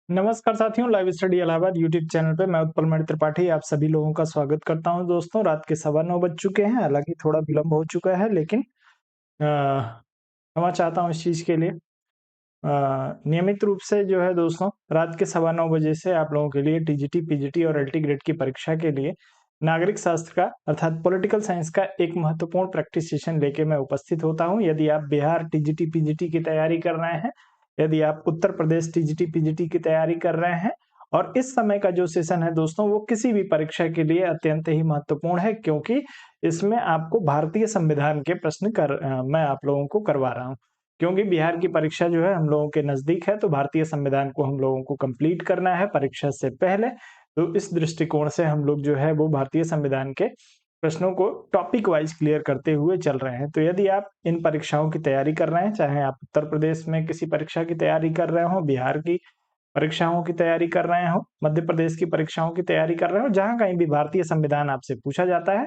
नमस्कार साथियों, live study Allahabad YouTube channel पे मैं उत्पल मणि त्रिपाठी आप सभी लोगों का स्वागत करता हूं। दोस्तों, रात के 9:15 बज चुके हैं। हालांकि थोड़ा विलंब हो चुका है, लेकिन क्षमा चाहता हूं इस चीज के लिए। नियमित रूप से जो है दोस्तों, रात के 9:15 बजे से आप लोगों के लिए टीजीटी, पीजीटी और एलटी ग्रेड की परीक्षा के लिए नागरिक शास्त्र का अर्थात पॉलिटिकल साइंस का एक महत्वपूर्ण प्रैक्टिस सेशन लेके मैं उपस्थित होता हूं। यदि आप बिहार टीजीटी, पीजीटी की तैयारी कर रहे हैं, यदि आप उत्तर प्रदेश टीजीटी, पीजीटी की तैयारी कर रहे हैं, और इस समय का जो सेशन है दोस्तों, वो किसी भी परीक्षा के लिए अत्यंत ही महत्वपूर्ण है, क्योंकि इसमें आपको भारतीय संविधान के प्रश्न मैं आप लोगों को करवा रहा हूँ। क्योंकि बिहार की परीक्षा जो है हम लोगों के नजदीक है, तो भारतीय संविधान को हम लोगों को कंप्लीट करना है परीक्षा से पहले। तो इस दृष्टिकोण से हम लोग जो है वो भारतीय संविधान के प्रश्नों को टॉपिक वाइज क्लियर करते हुए चल रहे हैं। तो यदि आप इन परीक्षाओं की तैयारी कर रहे हैं, चाहे आप उत्तर प्रदेश में किसी परीक्षा की तैयारी कर रहे हो, बिहार की परीक्षाओं की तैयारी कर रहे हो, मध्य प्रदेश की परीक्षाओं की तैयारी कर रहे हो, जहां कहीं भी भारतीय संविधान आपसे पूछा जाता है,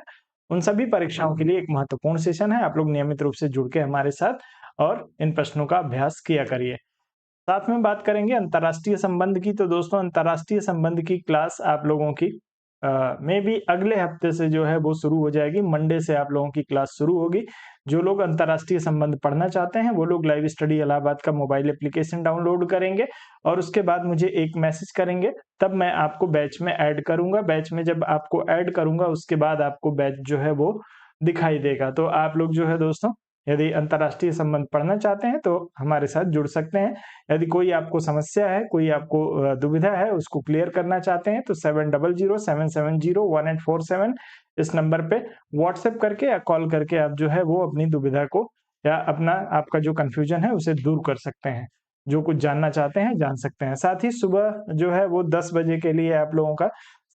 उन सभी परीक्षाओं के लिए एक महत्वपूर्ण सेशन है। आप लोग नियमित रूप से जुड़ के हमारे साथ और इन प्रश्नों का अभ्यास किया करिए। साथ में बात करेंगे अंतर्राष्ट्रीय संबंध की। तो दोस्तों, अंतर्राष्ट्रीय संबंध की क्लास आप लोगों की मे बी अगले हफ्ते से जो है वो शुरू हो जाएगी। मंडे से आप लोगों की क्लास शुरू होगी। जो लोग अंतर्राष्ट्रीय संबंध पढ़ना चाहते हैं, वो लोग लाइव स्टडी इलाहाबाद का मोबाइल एप्लीकेशन डाउनलोड करेंगे और उसके बाद मुझे एक मैसेज करेंगे, तब मैं आपको बैच में ऐड करूंगा। बैच में जब आपको ऐड करूंगा, उसके बाद आपको बैच जो है वो दिखाई देगा। तो आप लोग जो है दोस्तों, यदि अंतर्राष्ट्रीय संबंध पढ़ना चाहते हैं तो हमारे साथ जुड़ सकते हैं। यदि कोई आपको समस्या है, कोई आपको दुविधा है, उसको क्लियर करना चाहते हैं, तो 7007701847 इस नंबर पे व्हाट्सएप करके या कॉल करके आप जो है वो अपनी दुविधा को या अपना आपका जो कंफ्यूजन है उसे दूर कर सकते हैं। जो कुछ जानना चाहते हैं जान सकते हैं। साथ ही सुबह जो है वो 10 बजे के लिए आप लोगों का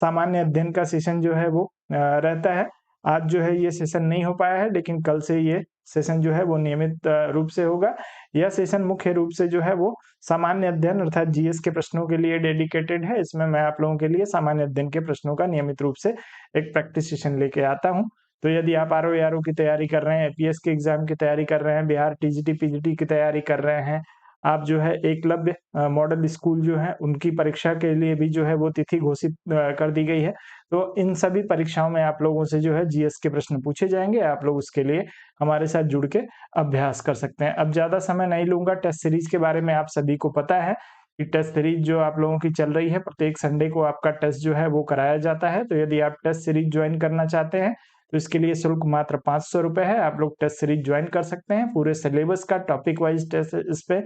सामान्य अध्ययन का सेशन जो है वो रहता है। आज जो है ये सेशन नहीं हो पाया है, लेकिन कल से ये सेशन जो है वो नियमित रूप से होगा। यह सेशन मुख्य रूप से जो है वो सामान्य अध्ययन अर्थात जीएस के प्रश्नों के लिए डेडिकेटेड है। इसमें मैं आप लोगों के लिए सामान्य अध्ययन के प्रश्नों का नियमित रूप से एक प्रैक्टिस सेशन लेके आता हूँ। तो यदि आप आरओ की तैयारी कर रहे हैं, एपीएस के एग्जाम की तैयारी कर रहे हैं, बिहार टीजीटी, पीजीटी की तैयारी कर रहे हैं, आप जो है एकलव्य मॉडल स्कूल जो है उनकी परीक्षा के लिए भी जो है वो तिथि घोषित कर दी गई है। तो इन सभी परीक्षाओं में आप लोगों से जो है जीएस के प्रश्न पूछे जाएंगे। आप लोग उसके लिए हमारे साथ जुड़ के अभ्यास कर सकते हैं। अब ज्यादा समय नहीं लूंगा। टेस्ट सीरीज के बारे में आप सभी को पता है कि टेस्ट सीरीज जो आप लोगों की चल रही है, प्रत्येक संडे को आपका टेस्ट जो है वो कराया जाता है। तो यदि आप टेस्ट सीरीज ज्वाइन करना चाहते हैं, तो इसके लिए शुल्क मात्र 500 रुपए है। आप लोग टेस्ट सीरीज ज्वाइन कर सकते हैं। पूरे सिलेबस का टॉपिक वाइज टेस्ट इस पे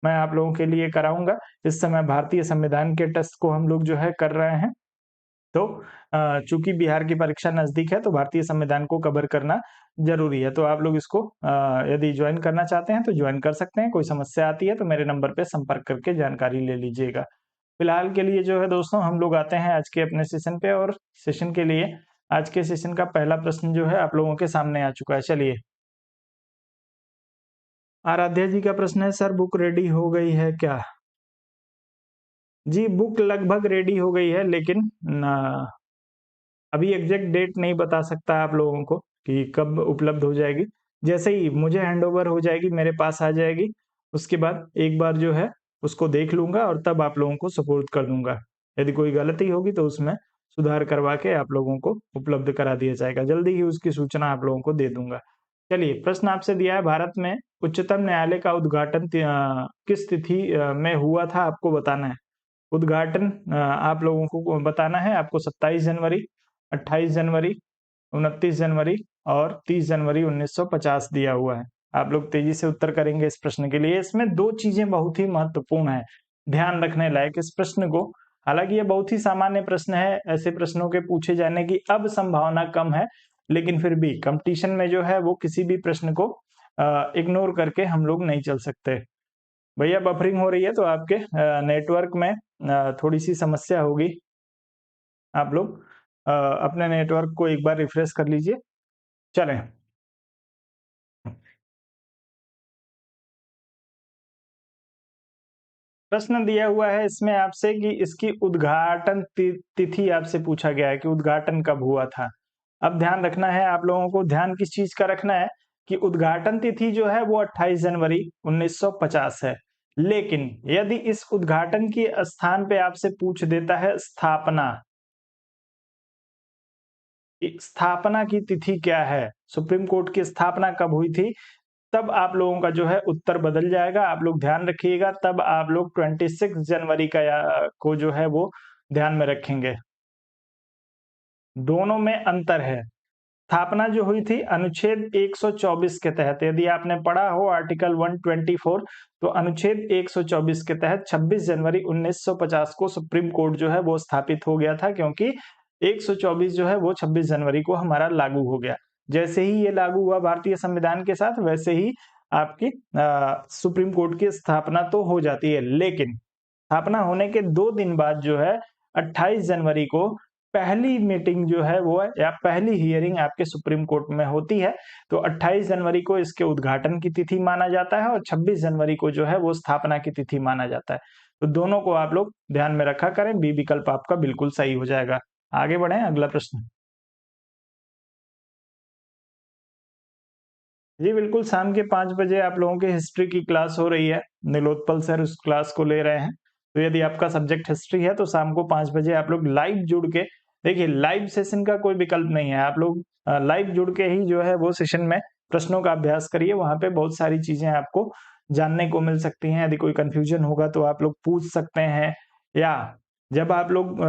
मैं आप लोगों के लिए कराऊंगा। इस समय भारतीय संविधान के टेस्ट को हम लोग जो है कर रहे हैं। तो चूंकि बिहार की परीक्षा नजदीक है, तो भारतीय संविधान को कवर करना जरूरी है। तो आप लोग इसको यदि ज्वाइन करना चाहते हैं तो ज्वाइन कर सकते हैं। कोई समस्या आती है तो मेरे नंबर पे संपर्क करके जानकारी ले लीजिएगा। फिलहाल के लिए जो है दोस्तों, हम लोग आते हैं आज के अपने सेशन पे। और सेशन के लिए आज के सेशन का पहला प्रश्न जो है आप लोगों के सामने आ चुका है। चलिए, आराध्या जी का प्रश्न है, सर बुक रेडी हो गई है क्या? जी, बुक लगभग रेडी हो गई है, लेकिन अभी एग्जैक्ट डेट नहीं बता सकता आप लोगों को कि कब उपलब्ध हो जाएगी। जैसे ही मुझे हैंडओवर हो जाएगी, मेरे पास आ जाएगी, उसके बाद एक बार जो है उसको देख लूंगा और तब आप लोगों को सपोर्ट कर दूंगा। यदि कोई गलती होगी तो उसमें सुधार करवा के आप लोगों को उपलब्ध करा दिया जाएगा। जल्दी ही उसकी सूचना आप लोगों को दे दूंगा। चलिए, प्रश्न आपसे दिया है, भारत में उच्चतम न्यायालय का उद्घाटन किस तिथि में हुआ था, आपको बताना है। उद्घाटन आप लोगों को बताना है। आपको 27 जनवरी, 28 जनवरी, 29 जनवरी और 30 जनवरी 1950 दिया हुआ है। आप लोग तेजी से उत्तर करेंगे इस प्रश्न के लिए। इसमें दो चीजें बहुत ही महत्वपूर्ण है, ध्यान रखने लायक इस प्रश्न को। हालांकि ये बहुत ही सामान्य प्रश्न है, ऐसे प्रश्नों के पूछे जाने की अब संभावना कम है, लेकिन फिर भी कंपटीशन में जो है वो किसी भी प्रश्न को इग्नोर करके हम लोग नहीं चल सकते। भैया, बफरिंग हो रही है तो आपके नेटवर्क में थोड़ी सी समस्या होगी। आप लोग अपने नेटवर्क को एक बार रिफ्रेश कर लीजिए। चलें, प्रश्न दिया हुआ है इसमें आपसे कि इसकी उद्घाटन तिथि आपसे पूछा गया है कि उद्घाटन कब हुआ था। अब ध्यान रखना है, आप लोगों को ध्यान किस चीज का रखना है कि उद्घाटन तिथि जो है वो 28 जनवरी 1950 है। लेकिन यदि इस उद्घाटन के स्थान पे आपसे पूछ देता है स्थापना, स्थापना की तिथि क्या है, सुप्रीम कोर्ट की स्थापना कब हुई थी, तब आप लोगों का जो है उत्तर बदल जाएगा। आप लोग ध्यान रखिएगा, तब आप लोग 26 जनवरी का को जो है वो ध्यान में रखेंगे। दोनों में अंतर है। स्थापना जो हुई थी अनुच्छेद 124 के तहत, यदि आपने पढ़ा हो आर्टिकल 124, तो अनुच्छेद 124 के तहत 26 जनवरी 1950 को सुप्रीम कोर्ट जो है वो स्थापित हो गया था, क्योंकि 124 जो है वो 26 जनवरी को हमारा लागू हो गया। जैसे ही ये लागू हुआ भारतीय संविधान के साथ, वैसे ही आपकी सुप्रीम कोर्ट की स्थापना तो हो जाती है। लेकिन स्थापना होने के 2 दिन बाद जो है 28 जनवरी को पहली मीटिंग जो है वो या पहली हियरिंग आपके सुप्रीम कोर्ट में होती है। तो 28 जनवरी को इसके उद्घाटन की तिथि माना जाता है और 26 जनवरी को जो है वो स्थापना की तिथि माना जाता है। तो दोनों को आप लोग ध्यान में रखा करें, बी विकल्प आपका बिल्कुल सही हो जाएगा। आगे बढ़ें, अगला प्रश्न। जी बिल्कुल, शाम के 5 बजे आप लोगों की हिस्ट्री की क्लास हो रही है। नीलोत्पल सर उस क्लास को ले रहे हैं। तो यदि आपका सब्जेक्ट हिस्ट्री है तो शाम को 5 बजे आप लोग लाइव जुड़ के, देखिए लाइव सेशन का कोई विकल्प नहीं है। आप लोग लाइव जुड़ के ही जो है वो सेशन में प्रश्नों का अभ्यास करिए। वहाँ पे बहुत सारी चीज़ें आपको जानने को मिल सकती हैं। यदि कोई कन्फ्यूजन होगा तो आप लोग पूछ सकते हैं, या जब आप लोग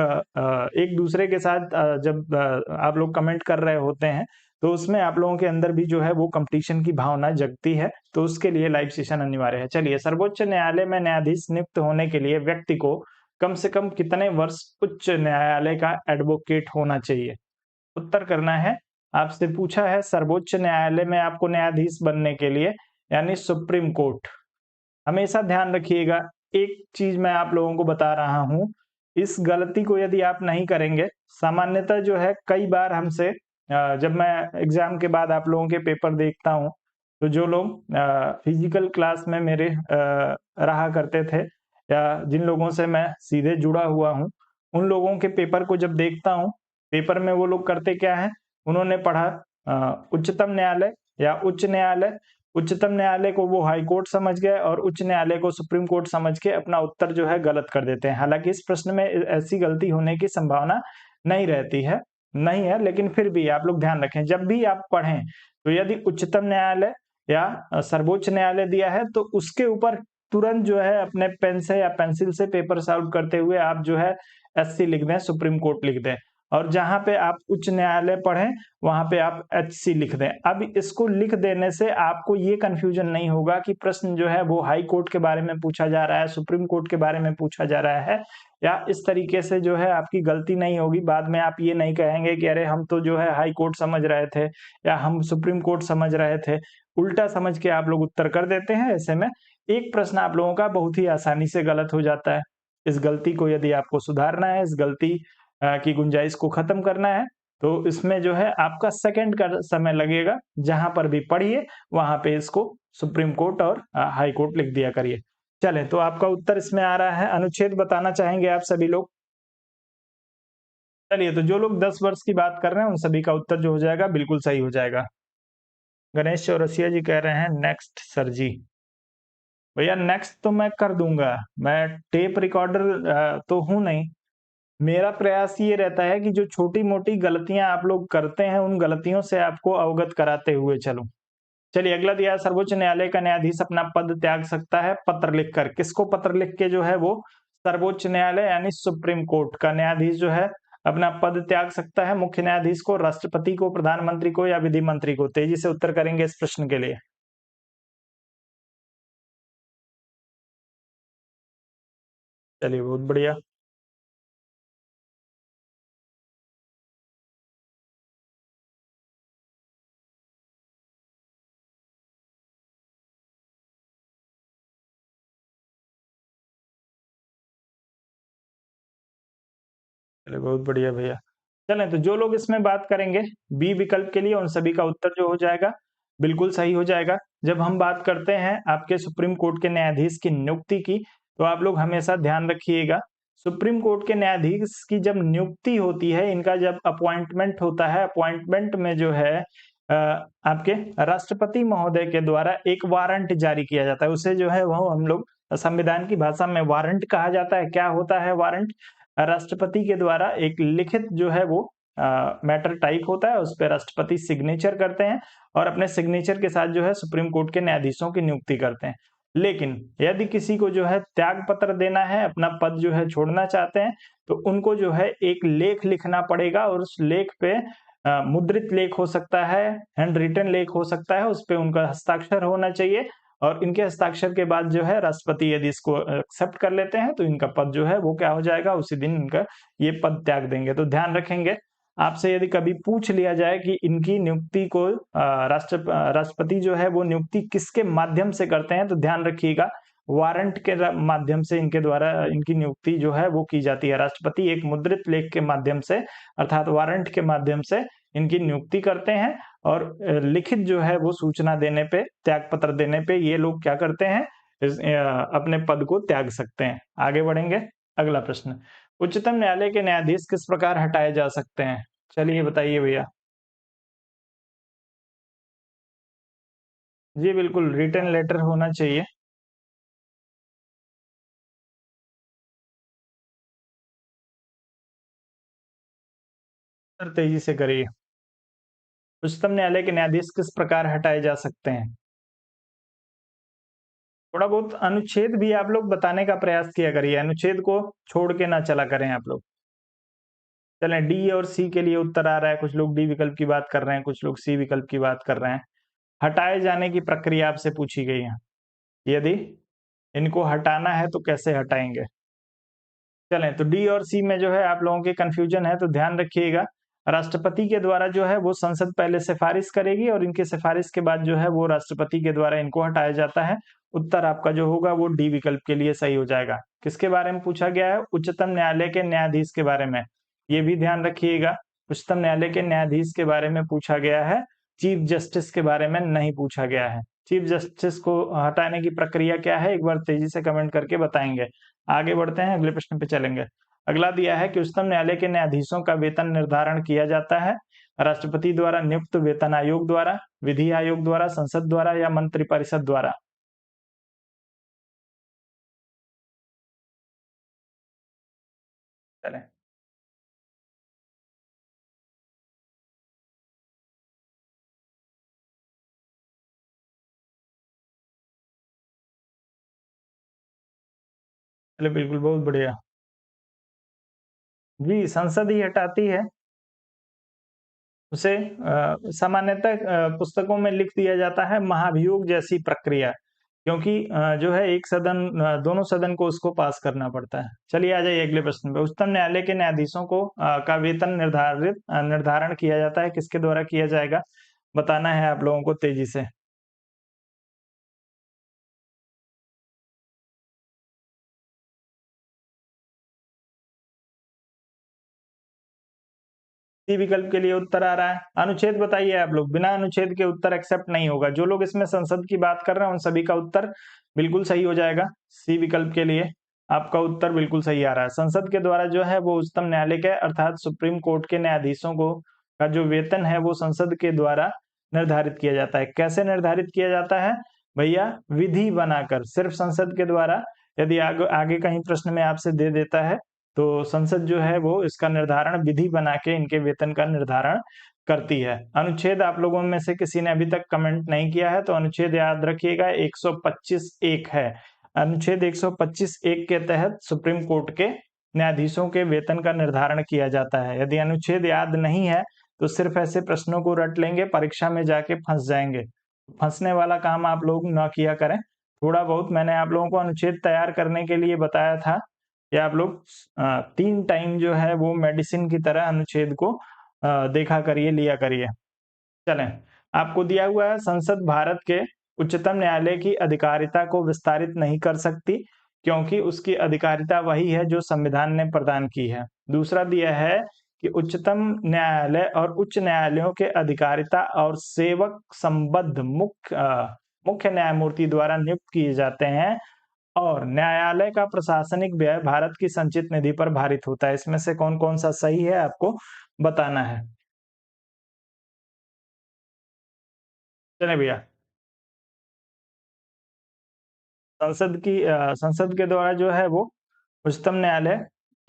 एक दूसरे के साथ जब आप लोग कमेंट कर रहे होते हैं, तो उसमें आप लोगों के अंदर भी जो है वो कंपटीशन की भावना जगती है, तो उसके लिए लाइव सेशन अनिवार्य है। चलिए, सर्वोच्च न्यायालय में न्यायाधीश नियुक्त होने के लिए व्यक्ति को कम से कम कितने वर्ष उच्च न्यायालय का एडवोकेट होना चाहिए? उत्तर करना है। आपसे पूछा है सर्वोच्च न्यायालय में आपको न्यायाधीश बनने के लिए, यानी सुप्रीम कोर्ट। हमेशा ध्यान रखिएगा, एक चीज मैं आप लोगों को बता रहा हूं, इस गलती को यदि आप नहीं करेंगे, सामान्यतः जो है कई बार हमसे जब मैं एग्जाम के बाद आप लोगों के पेपर देखता हूं, तो जो लोग फिजिकल क्लास में मेरे रहा करते थे, या जिन लोगों से मैं सीधे जुड़ा हुआ हूं, उन लोगों के पेपर को जब देखता हूं, पेपर में वो लोग करते क्या है, उन्होंने पढ़ा उच्चतम न्यायालय या उच्च न्यायालय, उच्चतम न्यायालय को वो हाई कोर्ट समझ गए और उच्च न्यायालय को सुप्रीम कोर्ट समझ के अपना उत्तर जो है गलत कर देते हैं। हालांकि इस प्रश्न में ऐसी गलती होने की संभावना नहीं रहती है, नहीं है, लेकिन फिर भी आप लोग ध्यान रखें, जब भी आप पढ़ें तो यदि उच्चतम न्यायालय या सर्वोच्च न्यायालय दिया है, तो उसके ऊपर तुरंत जो है अपने पेन से या पेंसिल से पेपर सॉल्व करते हुए आप जो है एससी लिख दें, सुप्रीम कोर्ट लिख दें, और जहां पे आप उच्च न्यायालय पढ़ें वहां पे आप एचसी लिख दें। अब इसको लिख देने से आपको ये कंफ्यूजन नहीं होगा कि प्रश्न जो है वो हाई कोर्ट के बारे में पूछा जा रहा है, सुप्रीम कोर्ट के बारे में पूछा जा रहा है, या इस तरीके से जो है आपकी गलती नहीं होगी। बाद में आप ये नहीं कहेंगे कि अरे हम तो जो है हाई कोर्ट समझ रहे थे या हम सुप्रीम कोर्ट समझ रहे थे, उल्टा समझ के आप लोग उत्तर कर देते हैं। ऐसे में एक प्रश्न आप लोगों का बहुत ही आसानी से गलत हो जाता है। इस गलती को यदि आपको सुधारना है, इस गलती की गुंजाइश को खत्म करना है, तो इसमें जो है आपका सेकंड का समय लगेगा। जहां पर भी पढ़िए वहां पे इसको सुप्रीम कोर्ट और हाई कोर्ट लिख दिया करिए। चलें, तो आपका उत्तर इसमें आ रहा है। अनुच्छेद बताना चाहेंगे आप सभी लोग? चलिए, तो जो लोग 10 वर्ष की बात कर रहे हैं उन सभी का उत्तर जो हो जाएगा बिल्कुल सही हो जाएगा। गणेश चौरसिया जी कह रहे हैं नेक्स्ट सर जी। भैया नेक्स्ट तो मैं कर दूंगा, मैं टेप रिकॉर्डर तो हूं नहीं। मेरा प्रयास ये रहता है कि जो छोटी-मोटी गलतियाँ आप लोग करते हैं, उन गलतियों से आपको अवगत कराते हुए चलूँ। चलिए, अगला दिया है, सर्वोच्च न्यायालय का न्यायाधीश अपना पद त्याग सकता है पत्र लिखकर। किसको पत्र लिख के जो है वो सर्वोच्च न्यायालय यानी सुप्रीम कोर्ट का न्यायाधीश जो है अपना पद त्याग सकता है? मुख्य न्यायाधीश को, राष्ट्रपति को, प्रधानमंत्री को, या विधि मंत्री को? तेजी से उत्तर करेंगे इस प्रश्न के लिए। चलिए, बहुत बढ़िया। चलिए, बहुत बढ़िया भैया। चलें, तो जो लोग इसमें बात करेंगे बी विकल्प के लिए, उन सभी का उत्तर जो हो जाएगा बिल्कुल सही हो जाएगा। जब हम बात करते हैं आपके सुप्रीम कोर्ट के न्यायाधीश की नियुक्ति की, तो आप लोग हमेशा ध्यान रखिएगा, सुप्रीम कोर्ट के न्यायाधीश की जब नियुक्ति होती है, इनका जब अपॉइंटमेंट होता है, अपॉइंटमेंट में जो है आपके राष्ट्रपति महोदय के द्वारा एक वारंट जारी किया जाता है। उसे जो है वो हम लोग संविधान की भाषा में वारंट कहा जाता है। क्या होता है वारंट? राष्ट्रपति के द्वारा एक लिखित जो है वो मैटर टाइप होता है, उस पे राष्ट्रपति सिग्नेचर करते हैं और अपने सिग्नेचर के साथ जो है सुप्रीम कोर्ट के न्यायाधीशों की नियुक्ति करते हैं। लेकिन यदि किसी को जो है त्याग पत्र देना है, अपना पद जो है छोड़ना चाहते हैं, तो उनको जो है एक लेख लिखना पड़ेगा और उस लेख पे मुद्रित लेख हो सकता है, हैंड रिटन लेख हो सकता है, उस पे उनका हस्ताक्षर होना चाहिए और इनके हस्ताक्षर के बाद जो है राष्ट्रपति यदि इसको एक्सेप्ट कर लेते हैं, तो इनका पद जो है वो क्या हो जाएगा, उसी दिन इनका ये पद त्याग देंगे। तो ध्यान रखेंगे, आपसे यदि कभी पूछ लिया जाए कि इनकी नियुक्ति को राष्ट्रपति जो है वो नियुक्ति किसके माध्यम से करते हैं, तो ध्यान रखिएगा वारंट के माध्यम से इनके द्वारा इनकी नियुक्ति जो है वो की जाती है। राष्ट्रपति एक मुद्रित लेख के माध्यम से अर्थात वारंट के माध्यम से इनकी नियुक्ति करते हैं और लिखित जो है वो सूचना देने पे, त्याग पत्र देने पे ये लोग क्या करते हैं, अपने पद को त्याग सकते हैं। आगे बढ़ेंगे, अगला प्रश्न, उच्चतम न्यायालय के न्यायाधीश किस प्रकार हटाए जा सकते हैं? चलिए बताइए भैया। जी बिल्कुल, रिटन लेटर होना चाहिए। सर तेजी से करिए। उच्चतम न्यायालय के न्यायाधीश किस प्रकार हटाए जा सकते हैं? थोड़ा बहुत अनुच्छेद भी आप लोग बताने का प्रयास किया करिए, अनुच्छेद को छोड़ के ना चला करें आप लोग। चलें, डी और सी के लिए उत्तर आ रहा है, कुछ लोग डी विकल्प की बात कर रहे हैं, कुछ लोग सी विकल्प की बात कर रहे हैं। हटाए जाने की प्रक्रिया आपसे पूछी गई है। यदि इनको हटाना है तो कैसे हटाएँगे? चलें, तो डी और सी में जो है आप लोगों के कन्फ्यूजन है, तो ध्यान रखिएगा। राष्ट्रपति के द्वारा जो है वो संसद पहले सिफारिश करेगी और इनकी सिफारिश के बाद जो है वो राष्ट्रपति के द्वारा इनको हटाया जाता है। उत्तर आपका जो होगा वो डी विकल्प के लिए सही हो जाएगा। किसके बारे में पूछा गया है? उच्चतम न्यायालय के न्यायाधीश के बारे में। ये भी ध्यान रखिएगा, उच्चतम न्यायालय के न्यायाधीश के बारे में पूछा गया है, चीफ जस्टिस के बारे में नहीं पूछा गया है। चीफ जस्टिस को हटाने की प्रक्रिया क्या है? एक बार तेजी से कमेंट करके बताएँगे। आगे बढ़ते हैं, अगले प्रश्न पे चलेंगे। अगला दिया है कि उच्चतम न्यायालय के न्यायाधीशों का वेतन निर्धारण किया जाता है राष्ट्रपति द्वारा नियुक्त वेतन आयोग द्वारा, विधि आयोग द्वारा, संसद द्वारा या मंत्रिपरिषद द्वारा। चलें, चलिए बिल्कुल, बहुत बढ़िया। जी, संसद ही हटाती है। उसे सामान्यतः पुस्तकों में लिख दिया जाता है महाभियोग जैसी प्रक्रिया, क्योंकि जो है एक सदन दोनों सदन को उसको पास करना पड़ता है। चलिए आ जाइए अगले प्रश्न पे। उच्चतम न्यायालय के न्यायाधीशों को का वेतन निर्धारण किया जाता है, किसके द्वारा किया जाएगा? बताना है आप लोगों को तेजी से। सी विकल्प के लिए उत्तर आ रहा है। अनुच्छेद बताइए आप लोग, बिना अनुच्छेद के उत्तर एक्सेप्ट नहीं होगा। जो लोग इसमें संसद की बात कर रहे हैं, उन सभी का उत्तर बिल्कुल सही हो जाएगा। सी विकल्प के लिए आपका उत्तर बिल्कुल सही आ रहा है। संसद के द्वारा जो है वो उच्चतम न्यायालय के अर्थात सुप्रीम कोर्ट के न्यायाधीशों को का जो वेतन है वो संसद के द्वारा निर्धारित किया जाता है। कैसे निर्धारित किया जाता है? भैया विधि बनाकर, सिर्फ संसद के द्वारा। यदि आगे कहीं प्रश्न में आपसे दे देता है तो संसद जो है वो इसका निर्धारण विधि बना के इनके वेतन का निर्धारण करती है। अनुच्छेद आप लोगों में से किसी ने अभी तक कमेंट नहीं किया है, तो अनुच्छेद याद रखिएगा 125 एक है। अनुच्छेद 125 एक के तहत सुप्रीम कोर्ट के न्यायाधीशों के वेतन का निर्धारण किया जाता है। यदि अनुच्छेद याद नहीं है, तो सिर्फ ऐसे प्रश्नों को रट लेंगे, परीक्षा में जाके फँस जाएँगे। फँसने वाला काम आप लोग ना किया करें। थोड़ा बहुत मैंने आप लोगों को अनुच्छेद तैयार करने के लिए बताया था कि आप लोग 3 टाइम जो है वो मेडिसिन की तरह अनुच्छेद को देखा करिए, लिया करिए। चलें, आपको दिया हुआ है संसद भारत के उच्चतम न्यायालय की अधिकारिता को विस्तारित नहीं कर सकती, क्योंकि उसकी अधिकारिता वही है जो संविधान ने प्रदान की है। दूसरा दिया है कि उच्चतम न्यायालय और उच्च न्यायालयों के अधिकारिता और सेवक संबद्ध मुख्य न्यायमूर्ति द्वारा नियुक्त किए जाते हैं और न्यायालय का प्रशासनिक व्यय भारत की संचित निधि पर भारित होता है। इसमें से कौन-कौन सा सही है आपको बताना है। चलें भैया, संसद के द्वारा जो है वो उच्चतम न्यायालय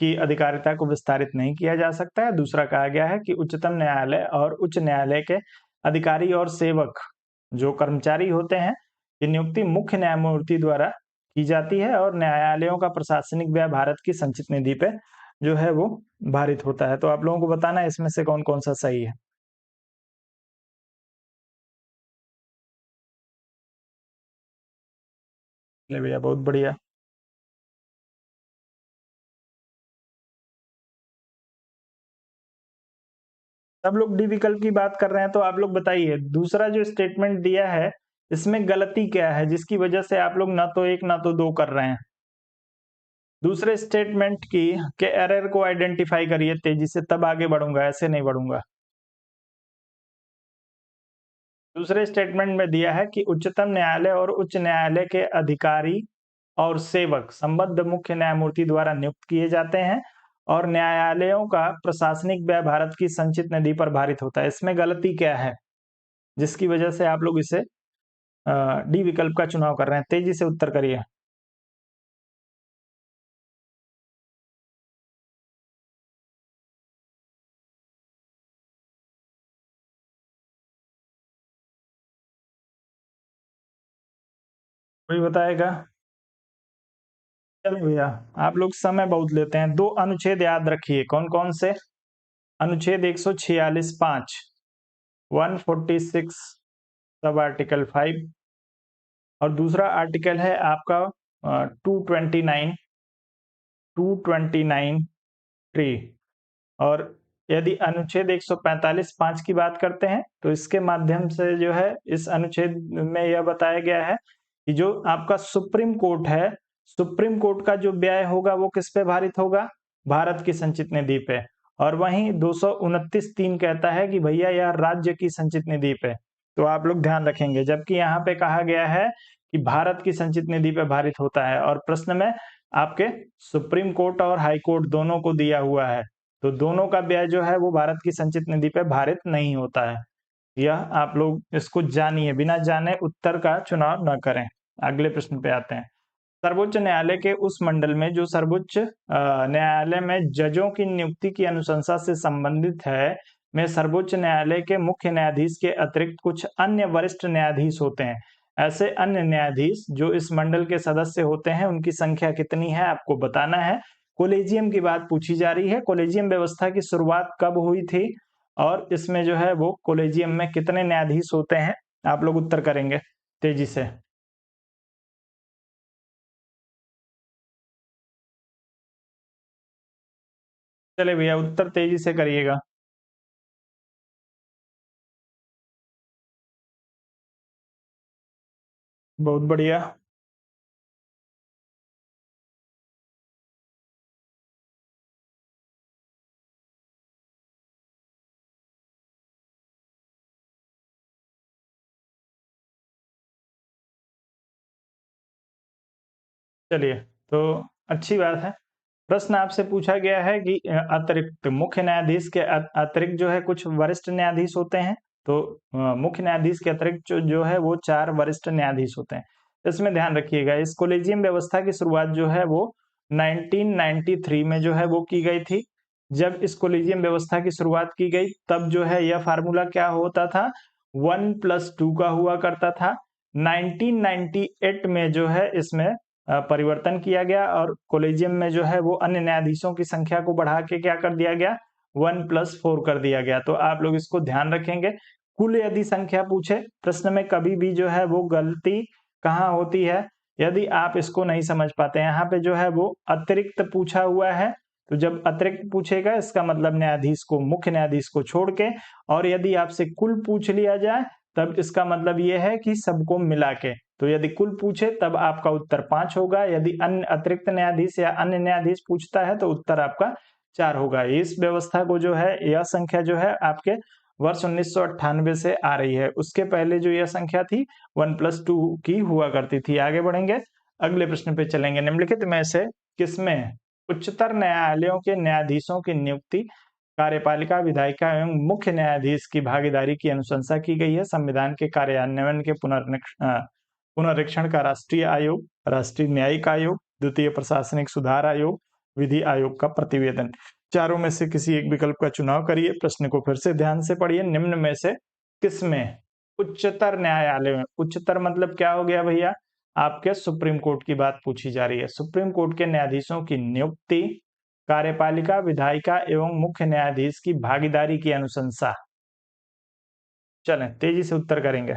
की अधिकारिता को विस्तारित नहीं किया जा सकता है। दूसरा कहा गया है कि उच्चतम न्यायालय और उच्च न्यायालय के अधिकारी और सेवक जो कर्मचारी होते हैं, की नियुक्ति मुख्य न्यायमूर्ति द्वारा की जाती है और न्यायालयों का प्रशासनिक व्यय भारत की संचित निधि पे जो है वो भारित होता है। तो आप लोगों को बताना है इसमें से कौन-कौन सा सही है। चलिए भैया बहुत बढ़िया। सब लोग डी विकल्प की बात कर रहे हैं तो आप लोग बताइए दूसरा जो स्टेटमेंट दिया है इसमें गलती क्या है जिसकी वजह से आप लोग ना तो 1 ना तो 2 कर रहे हैं? दूसरे स्टेटमेंट की के एरर को आइडेंटिफाई करिए तेजी से तब आगे बढ़ूंगा, ऐसे नहीं बढ़ूंगा। दूसरे स्टेटमेंट में दिया है कि उच्चतम न्यायालय और उच्च न्यायालय के अधिकारी और सेवक संबद्ध मुख्य न्यायमूर्ति द्वारा नियुक्त किए जाते हैं और न्यायालयों का प्रशासनिक व्यय भारत की संचित निधि पर भारित होता है। इसमें गलती क्या है जिसकी वजह से आप लोग इसे डी विकल्प का चुनाव कर रहे हैं? तेजी से उत्तर करिए। कोई बताएगा? चलिए भैया, आप लोग समय बहुत लेते हैं। 2 अनुच्छेद याद रखिए, कौन-कौन से? अनुच्छेद 146 5, 146 सब आर्टिकल 5 और दूसरा आर्टिकल है आपका 229 229 3 और यदि अनुच्छेद 145 5 की बात करते हैं, तो इसके माध्यम से जो है इस अनुच्छेद में यह बताया गया है कि जो आपका सुप्रीम कोर्ट है, सुप्रीम कोर्ट का जो व्यय होगा वो किस पे भारित होगा? भारत की संचित निधि पे। और वहीं 229 3 कहता है कि भैया यह राज्य की संचित निधि पे। तो आप लोग ध्यान रखेंगे, जबकि यहाँ पे कहा गया है कि भारत की संचित निधि पे भारित होता है और प्रश्न में आपके सुप्रीम कोर्ट और हाई कोर्ट दोनों को दिया हुआ है। तो दोनों का व्यय जो है वो भारत की संचित निधि पे भारित नहीं होता है। यह आप लोग इसको जानिए, बिना जाने उत्तर का चुनाव न करें। अगले प्रश्न पे आते हैं। सर्वोच्च न्यायालय के उस मंडल में जो सर्वोच्च न्यायालय में जजों की नियुक्ति की अनुशंसा से संबंधित है, में सर्वोच्च न्यायालय के मुख्य न्यायाधीश के अतिरिक्त कुछ अन्य वरिष्ठ न्यायाधीश होते हैं। ऐसे अन्य न्यायाधीश जो इस मंडल के सदस्य होते हैं, उनकी संख्या कितनी है आपको बताना है। कोलेजियम की बात पूछी जा रही है। कोलेजियम व्यवस्था की शुरुआत कब हुई थी और इसमें जो है वो कोलेजियम में कितने न्यायाधीश होते हैं? आप लोग उत्तर करेंगे तेजी से। चलिए भैया उत्तर तेजी से करिएगा। बहुत बढ़िया। चलिए, तो अच्छी बात है। प्रश्न आपसे पूछा गया है कि अतिरिक्त मुख्य न्यायाधीश के अतिरिक्त जो है कुछ वरिष्ठ न्यायाधीश होते हैं। तो मुख्य न्यायाधीश के अतिरिक्त जो है वो 4 वरिष्ठ न्यायाधीश होते हैं। इसमें ध्यान रखिएगा इस कोलेजियम व्यवस्था की शुरुआत जो है वो 1993 में जो है वो की गई थी। जब इस कोलेजियम व्यवस्था की शुरुआत की गई तब जो है यह फ़ॉर्मूला क्या होता था 1+2 का हुआ करता था। 1998 में जो है इसमें परिवर्तन किया गया और कोलेजियम में जो है वो अन्य न्यायाधीशों की संख्या को बढ़ा के क्या कर दिया गया 1+4 कर दिया गया। तो आप लोग इसको ध्यान रखेंगे। कुल यदि संख्या पूछे प्रश्न में कभी भी जो है वो गलती कहाँ होती है यदि आप इसको नहीं समझ पाते हैं। यहाँ पे जो है वो अतिरिक्त पूछा हुआ है। तो जब अतिरिक्त पूछेगा इसका मतलब न्यायाधीश को मुख्य न्यायाधीश को छोड़ के और यदि आपसे कुल पूछ लिया जाए तब इसका मतलब ये है कि सबको मिला के। तो यदि कुल पूछे तब आपका उत्तर 5 होगा। यदि अन्य अतिरिक्त न्यायाधीश या अन्य न्यायाधीश पूछता है तो उत्तर आपका 4 होगा। इस व्यवस्था को जो है यह संख्या जो है आपके वर्ष 1998 से आ रही है। उसके पहले जो यह संख्या थी 1+2 की हुआ करती थी। आगे बढ़ेंगे, अगले प्रश्न पे चलेंगे। निम्नलिखित में से किसमें उच्चतर न्यायालयों के न्यायाधीशों की नियुक्ति कार्यपालिका, विधायिका एवं मुख्य न्यायाधीश की भागीदारी की अनुशंसा की गई है? संविधान के कार्यान्वयन के पुनरीक्षण का राष्ट्रीय आयोग, राष्ट्रीय न्यायिक आयोग, द्वितीय प्रशासनिक सुधार आयोग, विधि आयोग का प्रतिवेदन। चारों में से किसी एक विकल्प का चुनाव करिए। प्रश्न को फिर से ध्यान से पढ़िए। निम्न में से किसमें उच्चतर न्यायालय में, उच्चतर मतलब क्या हो गया भैया, आपके सुप्रीम कोर्ट की बात पूछी जा रही है। सुप्रीम कोर्ट के न्यायाधीशों की नियुक्ति, कार्यपालिका, विधायिका एवं मुख्य न्यायाधीश की भागीदारी की अनुशंसा। चलें तेजी से उत्तर करेंगे।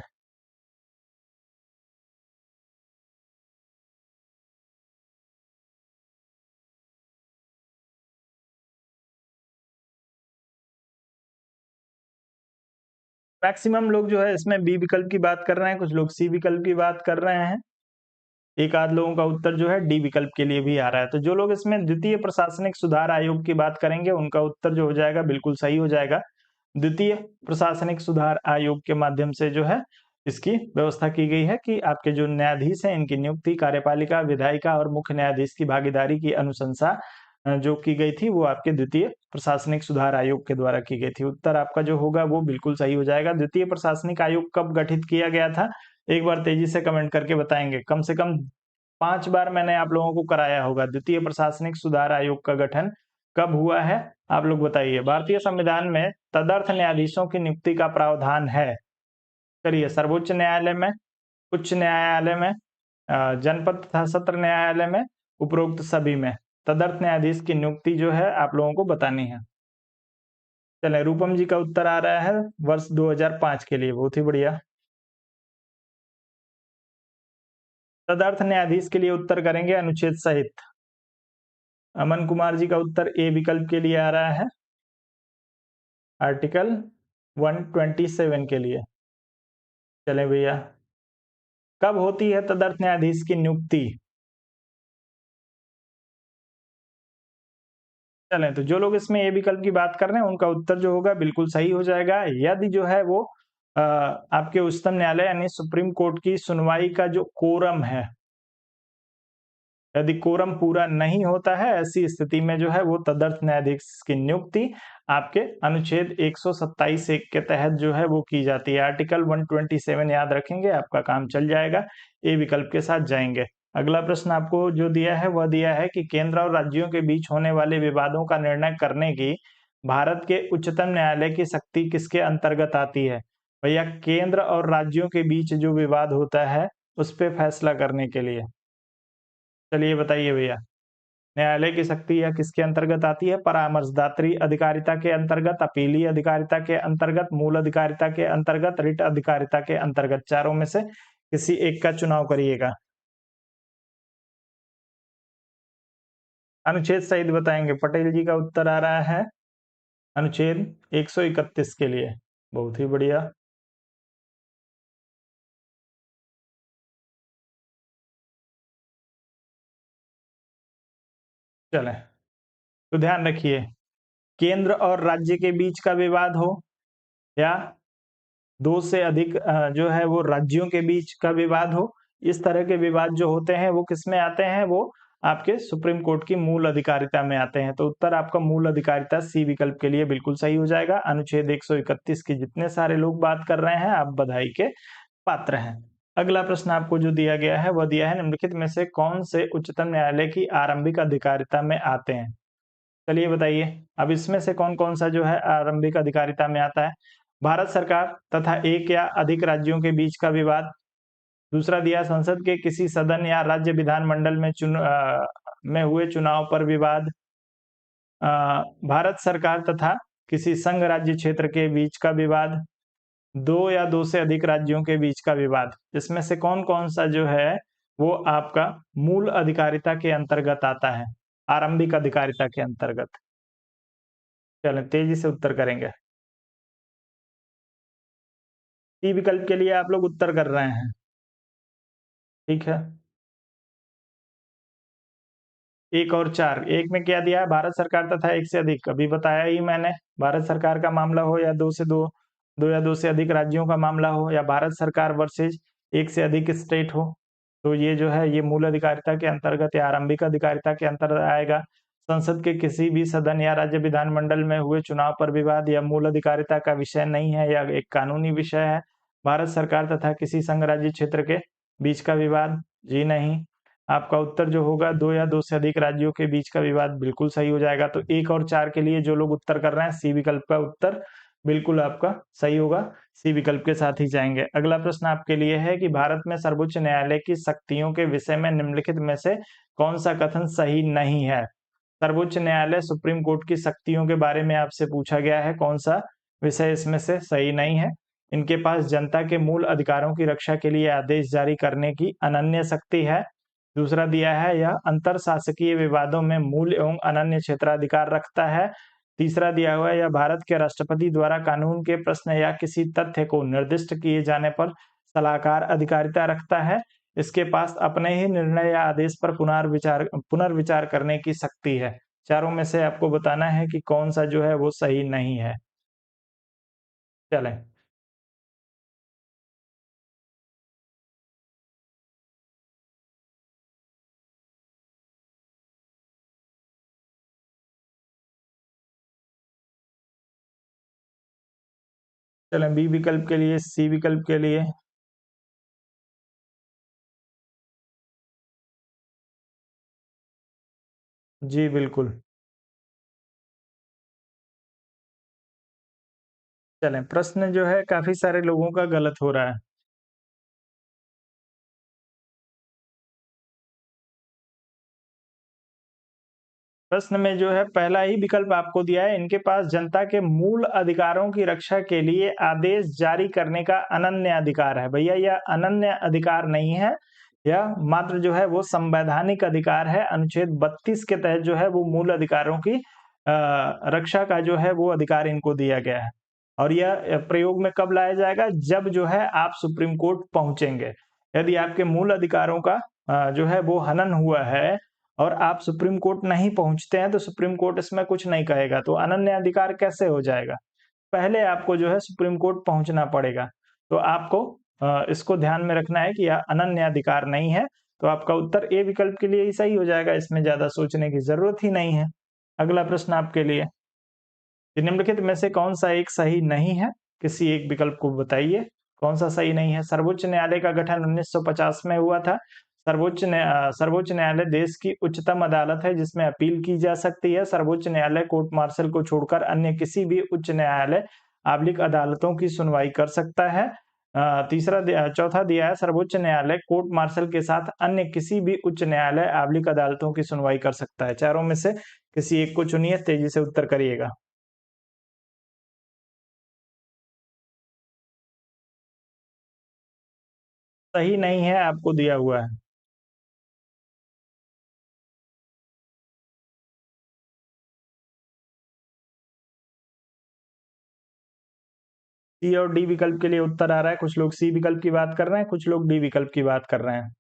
मैक्सिमम लोग जो है इसमें बी विकल्प की बात कर रहे हैं, कुछ लोग सी विकल्प की बात कर रहे हैं। एक आध लोगों का उत्तर जो है डी विकल्प के लिए भी आ रहा है। तो जो लोग इसमें द्वितीय प्रशासनिक सुधार आयोग की बात करेंगे उनका उत्तर जो हो जाएगा बिल्कुल सही हो जाएगा। द्वितीय प्रशासनिक सुधार आयोग के माध्यम से जो है इसकी व्यवस्था की गई है कि आपके जो न्यायाधीश हैं इनकी नियुक्ति, कार्यपालिका, विधायिका और मुख्य न्यायाधीश की भागीदारी की अनुशंसा जो की गई थी वो आपके द्वितीय प्रशासनिक सुधार आयोग के द्वारा की गई थी। उत्तर आपका जो होगा वो बिल्कुल सही हो जाएगा। द्वितीय प्रशासनिक आयोग कब गठित किया गया था, एक बार तेजी से कमेंट करके बताएंगे। कम से कम 5 बार मैंने आप लोगों को कराया होगा। द्वितीय प्रशासनिक सुधार आयोग का गठन कब हुआ है, आप लोग बताइए। भारतीय संविधान में तदर्थ न्यायाधीशों की नियुक्ति का प्रावधान है। चलिए, सर्वोच्च न्यायालय में, उच्च न्यायालय में, जनपद तथा सत्र न्यायालय में, उपरोक्त सभी में तदर्थ न्यायाधीश की नियुक्ति जो है आप लोगों को बतानी है। चलें, रूपम जी का उत्तर आ रहा है वर्ष 2005 के लिए, बहुत ही बढ़िया। तदर्थ न्यायाधीश के लिए उत्तर करेंगे अनुच्छेद सहित। अमन कुमार जी का उत्तर ए विकल्प के लिए आ रहा है, आर्टिकल 127 के लिए। चलें भैया, कब होती है तदर्थ न्यायाधीश की नियुक्ति? चलें, तो जो लोग इसमें ए विकल्प की बात कर रहे हैं उनका उत्तर जो होगा बिल्कुल सही हो जाएगा। यदि जो है वो आपके उच्चतम न्यायालय यानी सुप्रीम कोर्ट की सुनवाई का जो कोरम है, यदि कोरम पूरा नहीं होता है, ऐसी स्थिति में जो है वो तदर्थ न्यायाधीश की नियुक्ति आपके अनुच्छेद 127 एक के तहत जो है वो की जाती है। आर्टिकल 127 याद रखेंगे, आपका काम चल जाएगा। ए विकल्प के साथ जाएंगे। अगला प्रश्न आपको जो दिया है वह दिया है कि केंद्र और राज्यों के बीच होने वाले विवादों का निर्णय करने की भारत के उच्चतम न्यायालय की शक्ति किसके अंतर्गत आती है? भैया, केंद्र और राज्यों के बीच जो विवाद होता है उस पे फैसला करने के लिए। चलिए बताइए भैया, न्यायालय की शक्ति यह किसके अंतर्गत आती है? परामर्शदात्री अधिकारिता के अंतर्गत, अपीलीय अधिकारिता के अंतर्गत, मूल अधिकारिता के अंतर्गत, रिट अधिकारिता के अंतर्गत। चारों में से किसी एक का चुनाव करिएगा। अनुच्छेद सहित बताएंगे। पटेल जी का उत्तर आ रहा है अनुच्छेद 131 के लिए। बहुत ही बढ़िया। चलें, तो ध्यान रखिए, केंद्र और राज्य के बीच का विवाद हो या दो से अधिक जो है वो राज्यों के बीच का विवाद हो, इस तरह के विवाद जो होते हैं वो किसमें आते हैं? वो आपके सुप्रीम कोर्ट की मूल अधिकारिता में आते हैं। तो उत्तर आपका मूल अधिकारिता सी विकल्प के लिए बिल्कुल सही हो जाएगा। अनुच्छेद 131 की जितने सारे लोग बात कर रहे हैं, आप बधाई के पात्र हैं। अगला प्रश्न आपको जो दिया गया है वह दिया है, निम्नलिखित में से कौन से उच्चतम न्यायालय की आरंभिक अधिकारिता में आते हैं? चलिए बताइए, अब इसमें से कौन-कौन सा जो है आरंभिक अधिकारिता में आता है? भारत सरकार तथा एक या अधिक राज्यों के बीच का विवाद। दूसरा दिया संसद के किसी सदन या राज्य विधानमंडल में में हुए चुनाव पर विवाद। अ, भारत सरकार तथा किसी संघ राज्य क्षेत्र के बीच का विवाद। 2 या 2 से अधिक राज्यों के बीच का विवाद। इसमें से कौन-कौन सा जो है वो आपका मूल अधिकारिता के अंतर्गत आता है, आरंभिक अधिकारिता के अंतर्गत? चलें तेजी से उत्तर करेंगे। सी विकल्प के लिए आप लोग उत्तर कर रहे हैं, ठीक है। 1 और 4, एक में क्या दिया है? भारत सरकार तथा 1 से अधिक, अभी बताया ही मैंने। भारत सरकार का मामला हो या 2 या 2 से अधिक राज्यों का मामला हो, या भारत सरकार वर्सेस 1 से अधिक स्टेट हो, तो ये जो है ये मूल अधिकारिता के अंतर्गत या आरंभिक अधिकारिता के अंतर्गत आएगा। संसद के किसी भी सदन या राज्य विधानमंडल में हुए चुनाव पर विवाद या मूल अधिकारिता का विषय नहीं है या एक कानूनी विषय है। भारत सरकार तथा किसी संघ राज्य क्षेत्र के बीच का विवाद, जी नहीं। आपका उत्तर जो होगा 2 या 2 से अधिक राज्यों के बीच का विवाद, बिल्कुल सही हो जाएगा। तो 1 और 4 के लिए जो लोग उत्तर कर रहे हैं, सी विकल्प का उत्तर बिल्कुल आपका सही होगा, सी विकल्प के साथ ही जाएँगे। अगला प्रश्न आपके लिए है कि भारत में सर्वोच्च न्यायालय की शक्तियों के विषय में निम्नलिखित में से कौन-सा कथन सही नहीं है? सर्वोच्च न्यायालय सुप्रीम कोर्ट की शक्तियों के बारे में आपसे पूछा गया है, कौन-सा विषय इसमें से सही नहीं है? इनके पास जनता के मूल अधिकारों की रक्षा के लिए आदेश जारी करने की अनन्य शक्ति है। दूसरा दिया है, यह अंतर शासकीय विवादों में मूल एवं अनन्य क्षेत्राधिकार रखता है। तीसरा दिया हुआ है, यह भारत के राष्ट्रपति द्वारा कानून के प्रश्न या किसी तथ्य को निर्दिष्ट किए जाने पर सलाहकार अधिकारिता रखता है। इसके पास अपने ही निर्णय या आदेश पर पुनर्विचार करने की शक्ति है। चारों में से आपको बताना है कि कौन-सा जो है वो सही नहीं है। चलें। चलें बी विकल्प के लिए, सी विकल्प के लिए। जी, बिल्कुल। चलें, प्रश्न जो है काफ़ी सारे लोगों का गलत हो रहा है। प्रश्न में जो है पहला ही विकल्प आपको दिया है, इनके पास जनता के मूल अधिकारों की रक्षा के लिए आदेश जारी करने का अनन्य अधिकार है। भैया यह अनन्य अधिकार नहीं है, यह मात्र जो है वो संवैधानिक अधिकार है। अनुच्छेद 32 के तहत जो है वो मूल अधिकारों की रक्षा का जो है वो अधिकार इनको दिया गया है। और यह प्रयोग में कब लाया जाएगा? जब जो है आप सुप्रीम कोर्ट पहुँचेंगे। यदि आपके मूल अधिकारों का जो है वो हनन हुआ है और आप सुप्रीम कोर्ट नहीं पहुँचते हैं, तो सुप्रीम कोर्ट इसमें कुछ नहीं कहेगा, तो अनन्य अधिकार कैसे हो जाएगा? पहले आपको जो है सुप्रीम कोर्ट पहुँचना पड़ेगा। तो आपको इसको ध्यान में रखना है कि यह अनन्य अधिकार नहीं है, तो आपका उत्तर ए विकल्प के लिए ही सही हो जाएगा, इसमें ज़्यादा सोचने की ज़रूरत ही नहीं है। अगला प्रश्न आपके लिए, कि निम्नलिखित में से कौन-सा एक सही नहीं है? किसी एक विकल्प को बताइए, कौन-सा सही नहीं है? सर्वोच्च न्यायालय का गठन 1950 में हुआ था। सर्वोच्च न्यायालय देश की उच्चतम अदालत है जिसमें अपील की जा सकती है। सर्वोच्च न्यायालय कोर्ट मार्शल को छोड़कर अन्य किसी भी उच्च न्यायालय आबलिक अदालतों की सुनवाई कर सकता है। चौथा दिया है, सर्वोच्च न्यायालय कोर्ट मार्शल के साथ अन्य किसी भी उच्च न्यायालय आबलिक अदालतों की सुनवाई कर सकता है। चारों में से किसी एक को चुनिए, तेजी से उत्तर करिएगा। सही नहीं है, आपको दिया हुआ है। सी और डी विकल्प के लिए उत्तर आ रहा है, कुछ लोग सी विकल्प की बात कर रहे हैं, कुछ लोग डी विकल्प की बात कर रहे हैं।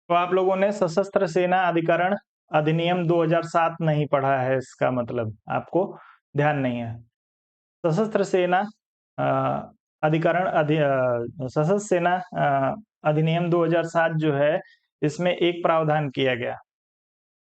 तो आप लोगों ने सशस्त्र सेना अधिकरण अधिनियम 2007 नहीं पढ़ा है, इसका मतलब आपको ध्यान नहीं है। सशस्त्र सेना अ, सशस्त्र सेना अधिनियम 2007 जो है, इसमें एक प्रावधान किया गया।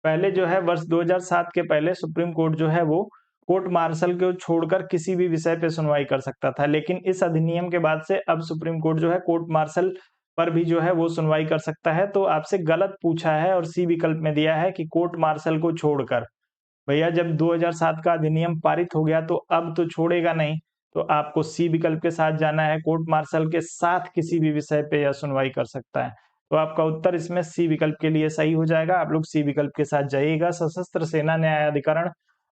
पहले जो है वर्ष 2007 के पहले सुप्रीम कोर्ट जो है वो कोर्ट मार्शल को छोड़कर किसी भी विषय पे सुनवाई कर सकता था। लेकिन इस अधिनियम के बाद से अब सुप्रीम कोर्ट जो है कोर्ट मार्शल पर भी जो है वो सुनवाई कर सकता है। तो आपसे गलत पूछा है और सी विकल्प में दिया है कि कोर्ट मार्शल को छोड़कर। भैया जब 2007 का अधिनियम पारित हो गया तो अब तो छोड़ेगा नहीं। तो आपको सी विकल्प के साथ जाना है, कोर्ट मार्शल के साथ किसी भी विषय पे यह सुनवाई कर सकता है। तो आपका उत्तर इसमें सी विकल्प के लिए सही हो जाएगा। आप लोग सी विकल्प के साथ जाइएगा। सशस्त्र सेना न्यायाधिकरण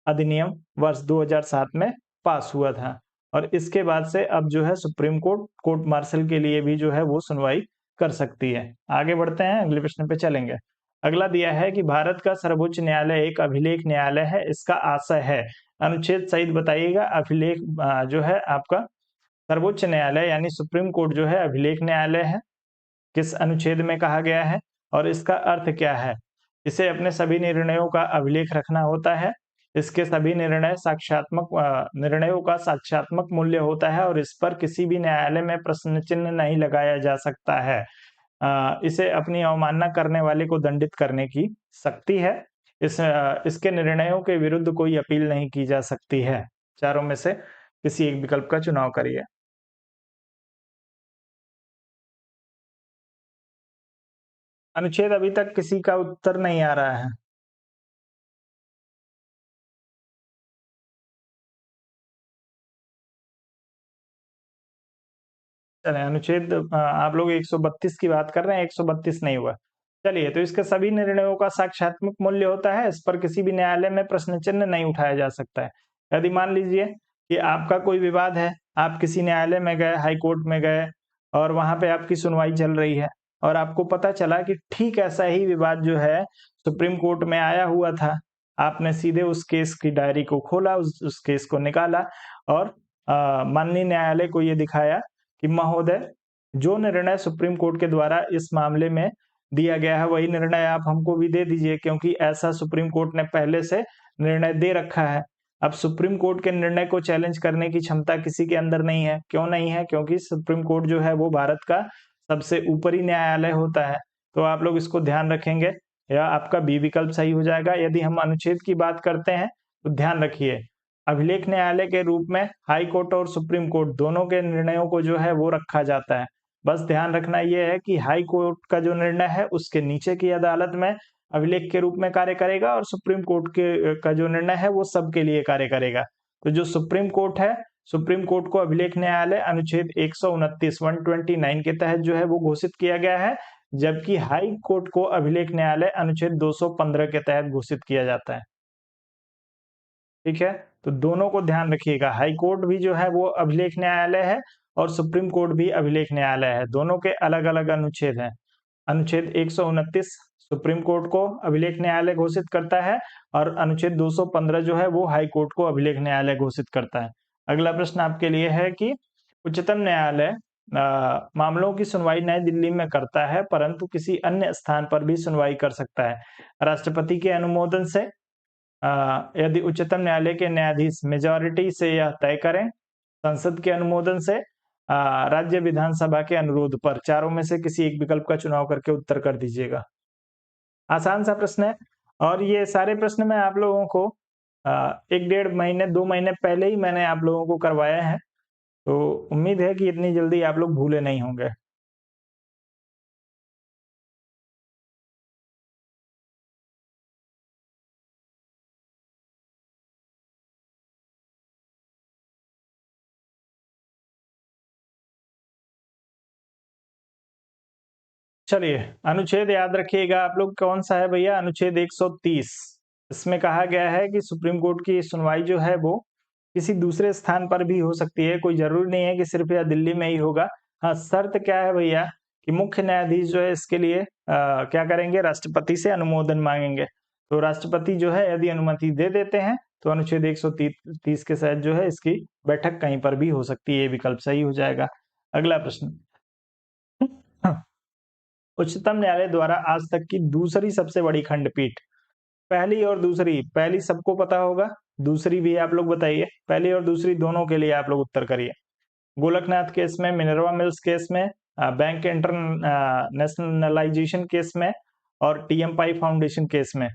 अधिनियम वर्ष 2007 में पास हुआ था और इसके बाद से अब जो है सुप्रीम कोर्ट कोर्ट मार्शल के लिए भी जो है वो सुनवाई कर सकती है। आगे बढ़ते हैं, अगले प्रश्न पे चलेंगे। अगला दिया है कि भारत का सर्वोच्च न्यायालय एक अभिलेख न्यायालय है, इसका आशय है। अनुच्छेद सहित बताइएगा। अभिलेख जो है आपका सर्वोच्च न्यायालय यानी सुप्रीम कोर्ट जो है अभिलेख न्यायालय है। किस अनुच्छेद में कहा गया है और इसका अर्थ क्या है? इसे अपने सभी निर्णयों का अभिलेख रखना होता है। इसके सभी निर्णयों का साक्ष्यात्मक मूल्य होता है और इस पर किसी भी न्यायालय में प्रश्न चिन्ह नहीं लगाया जा सकता है। इसे अपनी अवमानना करने वाले को दंडित करने की शक्ति है। इसके निर्णयों के विरुद्ध कोई अपील नहीं की जा सकती है। चारों में से किसी एक विकल्प का चुनाव करिए। अनुच्छेद अभी तक किसी का उत्तर नहीं आ रहा है। चलें, अनुच्छेद आप लोग 132 की बात कर रहे हैं, 132 नहीं हुआ। चलिए, तो इसके सभी निर्णयों का साक्ष्यात्मक मूल्य होता है, इस पर किसी भी न्यायालय में प्रश्न चिन्ह नहीं उठाया जा सकता है। यदि मान लीजिए कि आपका कोई विवाद है, आप किसी न्यायालय में गए, हाई कोर्ट में गए और वहाँ पे आपकी सुनवाई चल रही है और आपको पता चला कि ठीक ऐसा ही विवाद जो है सुप्रीम कोर्ट में आया हुआ था। आपने सीधे उस केस की डायरी को खोला, उस केस को निकाला और माननीय न्यायालय को ये दिखाया कि महोदय, जो निर्णय सुप्रीम कोर्ट के द्वारा इस मामले में दिया गया है, वही निर्णय आप हमको भी दे दीजिए, क्योंकि ऐसा सुप्रीम कोर्ट ने पहले से निर्णय दे रखा है। अब सुप्रीम कोर्ट के निर्णय को चैलेंज करने की क्षमता किसी के अंदर नहीं है। क्यों नहीं है? क्योंकि सुप्रीम कोर्ट जो है वो भारत का सबसे ऊपरी न्यायालय होता है। तो आप लोग इसको ध्यान रखेंगे या आपका बी विकल्प सही हो जाएगा। यदि हम अनुच्छेद की बात करते हैं, तो ध्यान रखिए, अभिलेख न्यायालय के रूप में हाई कोर्ट और सुप्रीम कोर्ट दोनों के निर्णयों को जो है वो रखा जाता है। बस ध्यान रखना ये है कि हाई कोर्ट का जो निर्णय है उसके नीचे की अदालत में अभिलेख के रूप में कार्य करेगा और सुप्रीम कोर्ट के का जो निर्णय है वो सबके लिए कार्य करेगा। तो जो सुप्रीम कोर्ट है, सुप्रीम कोर्ट को अभिलेख न्यायालय अनुच्छेद 129 129 के तहत जो है वो घोषित किया गया है, जबकि हाई कोर्ट को अभिलेख न्यायालय अनुच्छेद 215 के तहत घोषित किया जाता है। ठीक है? तो दोनों को ध्यान रखिएगा, हाई कोर्ट भी जो है वो अभिलेख न्यायालय है और सुप्रीम कोर्ट भी अभिलेख न्यायालय है। दोनों के अलग-अलग अनुच्छेद हैं। अनुच्छेद 129 सुप्रीम कोर्ट को अभिलेख न्यायालय घोषित करता है और अनुच्छेद 215 जो है वो हाई कोर्ट को अभिलेख न्यायालय घोषित करता है। अगला प्रश्न आपके लिए है कि उच्चतम न्यायालय मामलों की सुनवाई नई दिल्ली में करता है, परंतु किसी अन्य स्थान पर भी सुनवाई कर सकता है। राष्ट्रपति के अनुमोदन से, यदि उच्चतम न्यायालय के न्यायाधीश मेजॉरिटी से यह तय करें, संसद के अनुमोदन से, राज्य विधानसभा के अनुरोध पर, चारों में से किसी एक विकल्प का चुनाव करके उत्तर कर दीजिएगा। आसान सा प्रश्न है और ये सारे प्रश्न मैं आप लोगों को 1 डेढ़ महीने 2 महीने पहले ही मैंने आप लोगों को करवाए हैं, तो उम्मीद है कि इतनी जल्दी आप लोग भूले नहीं होंगे। चलिए, अनुच्छेद याद रखिएगा आप लोग, कौन सा है भैया? अनुच्छेद 130। इसमें कहा गया है कि सुप्रीम कोर्ट की सुनवाई जो है वो किसी दूसरे स्थान पर भी हो सकती है, कोई ज़रूरी नहीं है कि सिर्फ़ या दिल्ली में ही होगा। हाँ, शर्त क्या है भैया कि मुख्य न्यायाधीश जो है इसके लिए क्या करेंगे? राष्ट्रपति से अनुमोदन माँगेंगे। तो राष्ट्रपति जो है यदि अनुमति दे देते हैं, तो अनुच्छेद 130 के तहत जो है इसकी बैठक कहीं पर भी हो सकती है, ये विकल्प सही हो जाएगा। अगला प्रश्न। उच्चतम न्यायालय द्वारा आज तक की दूसरी सबसे बड़ी खंडपीठ, पहली और दूसरी, पहली सबको पता होगा, दूसरी भी आप लोग बताइए, पहली और दूसरी दोनों के लिए आप लोग उत्तर करिए। गोलकनाथ केस में, मिनर्वा मिल्स केस में, बैंक नेशनलाइजेशन केस में और टीएम पाई फाउंडेशन केस में,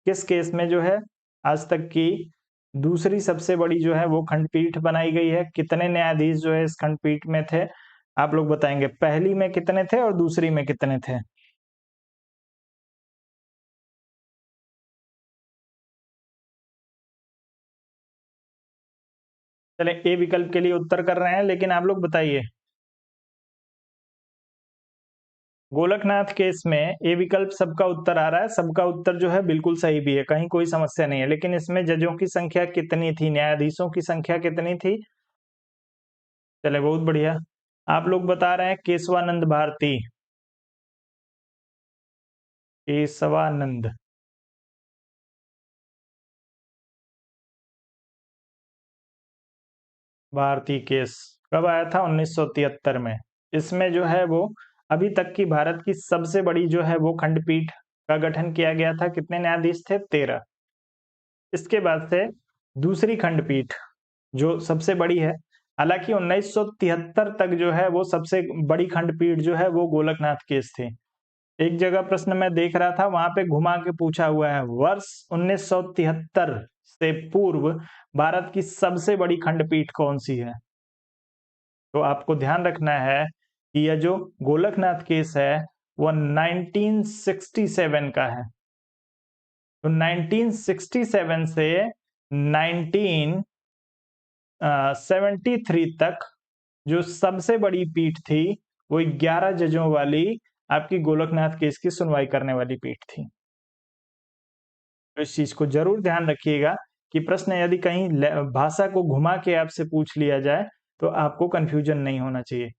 किस केस में जो है आज तक की दूसरी सबसे बड़ी जो है वो खंडपीठ बनाई गई है? कितने न्यायाधीश जो है इस खंडपीठ में थे? आप लोग बताएंगे, पहली में कितने थे और दूसरी में कितने थे? चले, ए विकल्प के लिए उत्तर कर रहे हैं, लेकिन आप लोग बताइए। गोलकनाथ केस में ए विकल्प सबका उत्तर आ रहा है, सबका उत्तर जो है बिल्कुल सही भी है, कहीं कोई समस्या नहीं है, लेकिन इसमें जजों की संख्या कितनी थी, न्यायाधीशों की संख्या कितनी थी? चले, बहुत बढ़िया। आप लोग बता रहे हैं केशवानंद भारती, केशवानंद भारती केस कब आया था? 1973 में। इसमें जो है वो अभी तक की भारत की सबसे बड़ी जो है वो खंडपीठ का गठन किया गया था। कितने न्यायाधीश थे? 13। इसके बाद से दूसरी खंडपीठ जो सबसे बड़ी है, हालांकि 1973 तक जो है वो सबसे बड़ी खंडपीठ जो है वो गोलकनाथ केस थी। एक जगह प्रश्न मैं देख रहा था, वहां पे घुमा के पूछा हुआ है, वर्ष 1973 से पूर्व भारत की सबसे बड़ी खंडपीठ कौन सी है? तो आपको ध्यान रखना है कि यह जो गोलकनाथ केस है वह 1967 का है। तो 1967 से 1973 तक जो सबसे बड़ी पीठ थी वो 11 जजों वाली आपकी गोलकनाथ केस की सुनवाई करने वाली पीठ थी। तो इस चीज को जरूर ध्यान रखिएगा कि प्रश्न यदि कहीं भाषा को घुमा के आपसे पूछ लिया जाए तो आपको कंफ्यूजन नहीं होना चाहिए।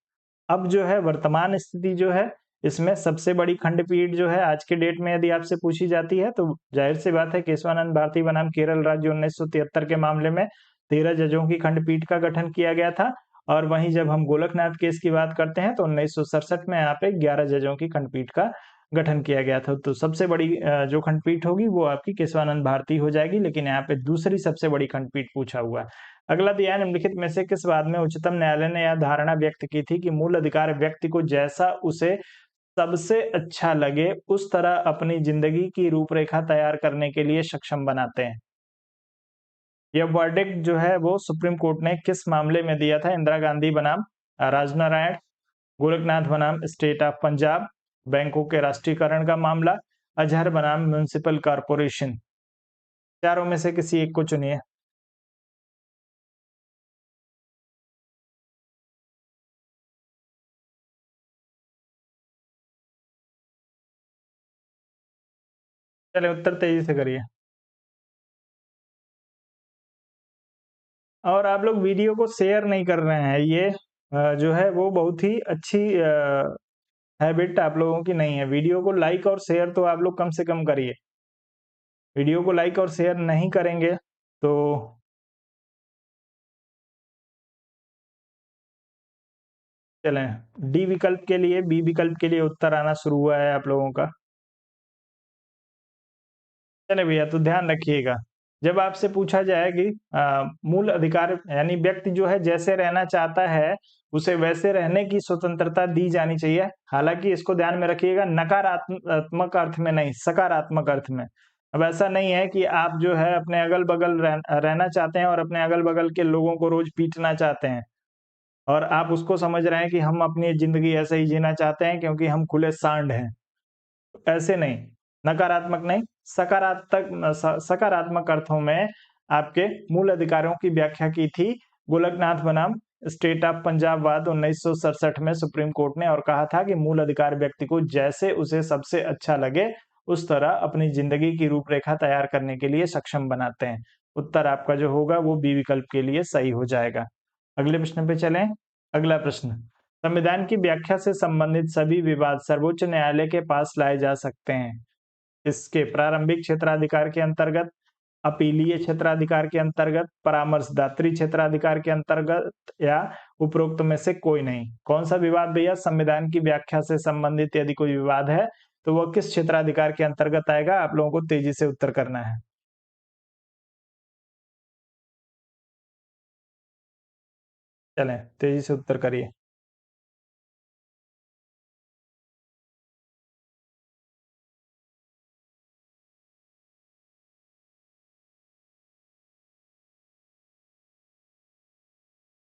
अब जो है वर्तमान स्थिति जो है इसमें सबसे बड़ी खंडपीठ जो है आज के डेट में यदि आपसे पूछी जाती है तो जाहिर सी बात है केशवानंद भारती बनाम केरल राज्य 1973 के मामले में 13 जजों की खंडपीठ का गठन किया गया था। और वहीं जब हम गोलकनाथ केस की बात करते हैं तो 1967 में यहाँ पे 11 जजों की खंडपीठ का गठन किया गया था। तो सबसे बड़ी जो खंडपीठ होगी वो आपकी केशवानंद भारती हो जाएगी, लेकिन यहाँ पे दूसरी सबसे बड़ी खंडपीठ पूछा हुआ है। अगला दिया है निम्नलिखित में से किस बात में उच्चतम न्यायालय ने यह धारणा व्यक्त की थी कि मूल अधिकार व्यक्ति को जैसा उसे सबसे अच्छा लगे उस तरह अपनी जिंदगी की रूपरेखा तैयार करने के लिए सक्षम बनाते हैं। यह वर्डिक्ट जो है वो सुप्रीम कोर्ट ने किस मामले में दिया था? इंदिरा गांधी बनाम राजनारायण, गोरखनाथ बनाम स्टेट ऑफ पंजाब, बैंकों के राष्ट्रीयकरण का मामला, अजहर बनाम म्युनिसिपल कॉरपोरेशन। चारों में से किसी एक को चुनिए। चलिए उत्तर तेजी से करिए। और आप लोग वीडियो को शेयर नहीं कर रहे हैं, ये जो है वो बहुत ही अच्छी हैबिट आप लोगों की नहीं है। वीडियो को लाइक और शेयर तो आप लोग कम से कम करिए। वीडियो को लाइक और शेयर नहीं करेंगे तो चलें डी विकल्प के लिए, बी विकल्प के लिए उत्तर आना शुरू हुआ है आप लोगों का। चले भैया तो ध्यान रखिएगा, जब आपसे पूछा जाए कि मूल अधिकार यानी व्यक्ति जो है जैसे रहना चाहता है उसे वैसे रहने की स्वतंत्रता दी जानी चाहिए। हालांकि इसको ध्यान में रखिएगा, नकारात्मक अर्थ में नहीं, सकारात्मक अर्थ में। अब ऐसा नहीं है कि आप जो है अपने अगल बगल रहना चाहते हैं और अपने अगल बगल के लोगों को रोज पीटना चाहते हैं और आप उसको समझ रहे हैं कि हम अपनी जिंदगी ऐसे ही जीना चाहते हैं क्योंकि हम खुले सांड हैं। ऐसे नहीं, नकारात्मक नहीं, सकारात्मक अर्थों में आपके मूल अधिकारों की व्याख्या की थी गोलकनाथ बनाम स्टेट ऑफ पंजाब वाद 1967 में सुप्रीम कोर्ट ने, और कहा था कि मूल अधिकार व्यक्ति को जैसे उसे सबसे अच्छा लगे उस तरह अपनी जिंदगी की रूपरेखा तैयार करने के लिए सक्षम बनाते हैं। उत्तर आपका जो होगा वो बी विकल्प के लिए सही हो जाएगा। अगले प्रश्न पे चलें। अगला प्रश्न, संविधान की व्याख्या से संबंधित सभी विवाद सर्वोच्च न्यायालय के पास लाए जा सकते हैं। इसके प्रारंभिक क्षेत्राधिकार के अंतर्गत, अपीलीय क्षेत्राधिकार के अंतर्गत, परामर्शदात्री क्षेत्राधिकार के अंतर्गत या उपरोक्त में से कोई नहीं। कौन सा विवाद भैया? संविधान की व्याख्या से संबंधित यदि कोई विवाद है तो वह किस क्षेत्राधिकार के अंतर्गत आएगा? आप लोगों को तेजी से उत्तर करना है। चलें तेजी से उत्तर करिए।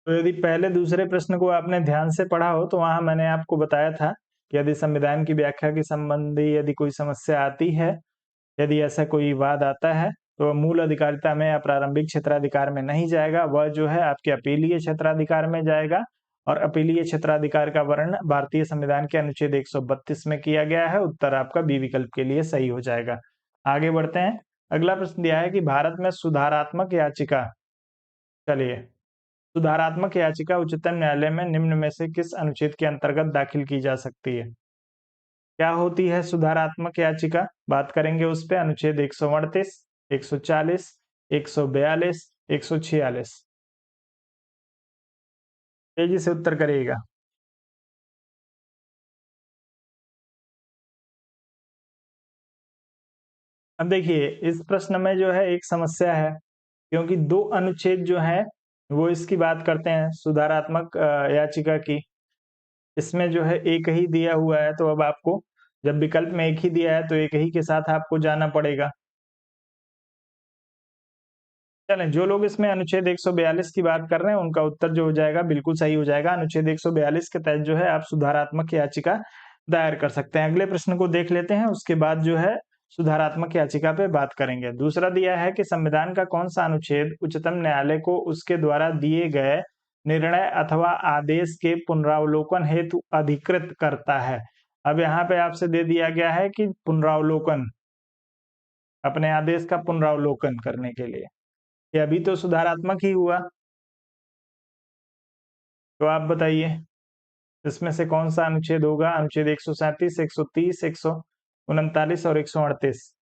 तो यदि पहले दूसरे प्रश्न को आपने ध्यान से पढ़ा हो तो वहां मैंने आपको बताया था कि यदि संविधान की व्याख्या के संबंधी यदि कोई समस्या आती है, यदि ऐसा कोई वाद आता है तो मूल अधिकारिता में या प्रारंभिक क्षेत्राधिकार में नहीं जाएगा, वह जो है आपके अपीलीय क्षेत्राधिकार में जाएगा। और अपीलीय क्षेत्राधिकार का वर्णन भारतीय संविधान के अनुच्छेद 132 में किया गया है। उत्तर आपका बी विकल्प के लिए सही हो जाएगा। आगे बढ़ते हैं। अगला प्रश्न दिया है कि भारत में सुधारात्मक याचिका, चलिए, सुधारात्मक याचिका उच्चतम न्यायालय में निम्न में से किस अनुच्छेद के अंतर्गत दाखिल की जा सकती है? क्या होती है सुधारात्मक याचिका? बात करेंगे उस पे। अनुच्छेद 138, 140, 142, 146। तेजी से उत्तर करिएगा। अब देखिए इस प्रश्न में जो है एक समस्या है, क्योंकि दो अनुच्छेद जो है वो इसकी बात करते हैं सुधारात्मक याचिका की। इसमें जो है एक ही दिया हुआ है, तो अब आपको जब विकल्प में एक ही दिया है तो एक ही के साथ आपको जाना पड़ेगा। चलें, जो लोग इसमें अनुच्छेद 142 की बात कर रहे हैं, उनका उत्तर जो हो जाएगा बिल्कुल सही हो जाएगा। अनुच्छेद 142 के तहत जो है आप सुधारात्मक याचिका दायर कर सकते हैं। अगले प्रश्न को देख लेते हैं, उसके बाद जो है सुधारात्मक याचिका पे बात करेंगे। दूसरा दिया है कि संविधान का कौन-सा अनुच्छेद उच्चतम न्यायालय को उसके द्वारा दिए गए निर्णय अथवा आदेश के पुनरावलोकन हेतु अधिकृत करता है? अब यहाँ पे आपसे दे दिया गया है कि पुनरावलोकन, अपने आदेश का पुनरावलोकन करने के लिए। ये अभी तो सुधारात्मक ही हुआ, तो आप बताइए इसमें से कौन-सा अनुच्छेद होगा? अनुच्छेद 137, 130, 139 और 138।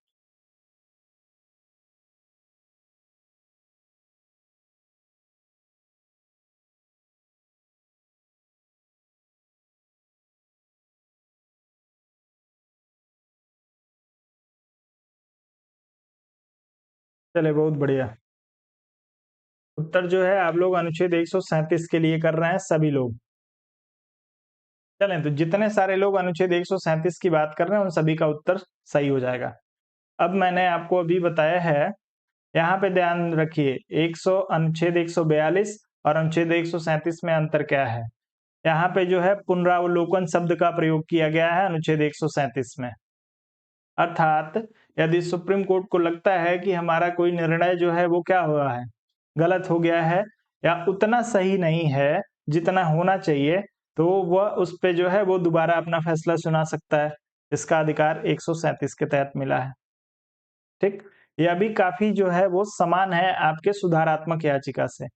चलिए बहुत बढ़िया। उत्तर जो है आप लोग अनुच्छेद 137 के लिए कर रहे हैं सभी लोग। चलें, तो जितने सारे लोग अनुच्छेद 137 की बात कर रहे हैं, उन सभी का उत्तर सही हो जाएगा। अब मैंने आपको अभी बताया है, यहाँ पे ध्यान रखिए, 100 अनुच्छेद 142 और अनुच्छेद 137 में अंतर क्या है? यहाँ पे जो है पुनरावलोकन शब्द का प्रयोग किया गया है अनुच्छेद 137 में। अर्थात यदि सुप्रीम कोर्ट को लगता है कि हमारा कोई निर्णय जो है वो क्या हुआ है, गलत हो गया है या उतना सही नहीं है जितना होना चाहिए, तो वह उस पे जो है वो दोबारा अपना फैसला सुना सकता है। इसका अधिकार 137 के तहत मिला है। ठीक? यह भी काफ़ी जो है वो समान है आपके सुधारात्मक याचिका से।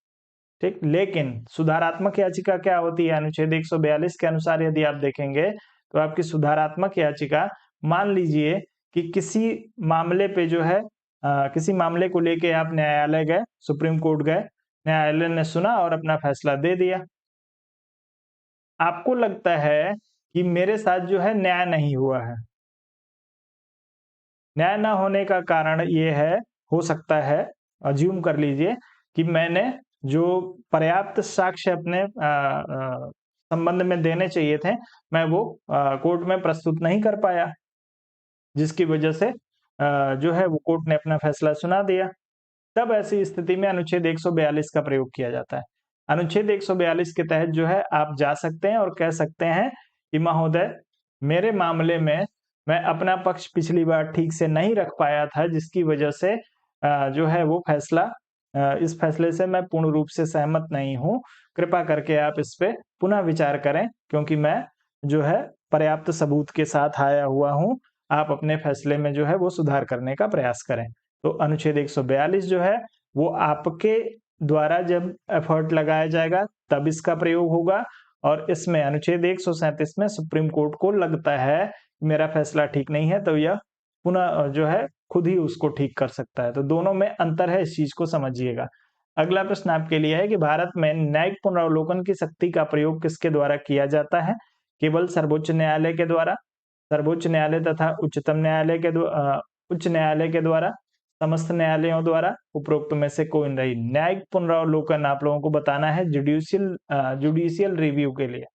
ठीक? लेकिन सुधारात्मक याचिका क्या होती है? अनुच्छेद 142 के अनुसार यदि आप देखेंगे, तो आपकी सुधारात्मक याचिका, मान लीजिए कि किसी मामले पे जो है किसी मामले को लेके आप न्यायालय गए, सुप्रीम कोर्ट गए, न्यायालय ने सुना और अपना फैसला दे दिया। आपको लगता है कि मेरे साथ जो है न्याय नहीं हुआ है। न्याय ना होने का कारण ये है, हो सकता है, अज़्यूम कर लीजिए कि मैंने जो पर्याप्त साक्ष्य अपने संबंध में देने चाहिए थे, मैं वो कोर्ट में प्रस्तुत नहीं कर पाया, जिसकी वजह से जो है वो कोर्ट ने अपना फैसला सुना दिया। तब ऐसी स्थिति में अनुच्छेद 142 का प्रयोग किया जाता है। अनुच्छेद 142 के तहत जो है आप जा सकते हैं और कह सकते हैं कि महोदय, मेरे मामले में मैं अपना पक्ष पिछली बार ठीक से नहीं रख पाया था, जिसकी वजह से जो है वो फैसला, इस फैसले से मैं पूर्ण रूप से सहमत नहीं हूँ। कृपा करके आप इस पे पुनः विचार करें, क्योंकि मैं जो है पर्याप्त सबूत के साथ आया हुआ हूँ। आप अपने फैसले में जो है वो सुधार करने का प्रयास करें। तो अनुच्छेद 142 जो है वो आपके द्वारा जब एफर्ट लगाया जाएगा तब इसका प्रयोग होगा, और इसमें अनुच्छेद 137 में सुप्रीम कोर्ट को लगता है मेरा फैसला ठीक नहीं है, तो यह पुनः जो है खुद ही उसको ठीक कर सकता है। तो दोनों में अंतर है, इस चीज को समझिएगा। अगला प्रश्न आपके लिए है कि भारत में न्यायिक पुनरावलोकन की शक्ति का प्रयोग किसके द्वारा किया जाता है? केवल सर्वोच्च न्यायालय के द्वारा, सर्वोच्च न्यायालय तथा उच्च न्यायालय के द्वारा, समस्त न्यायालयों द्वारा, उपरोक्त में से कोई नहीं। न्यायिक पुनरावलोकन आप लोगों को बताना है जुडिशियल रिव्यू के लिए।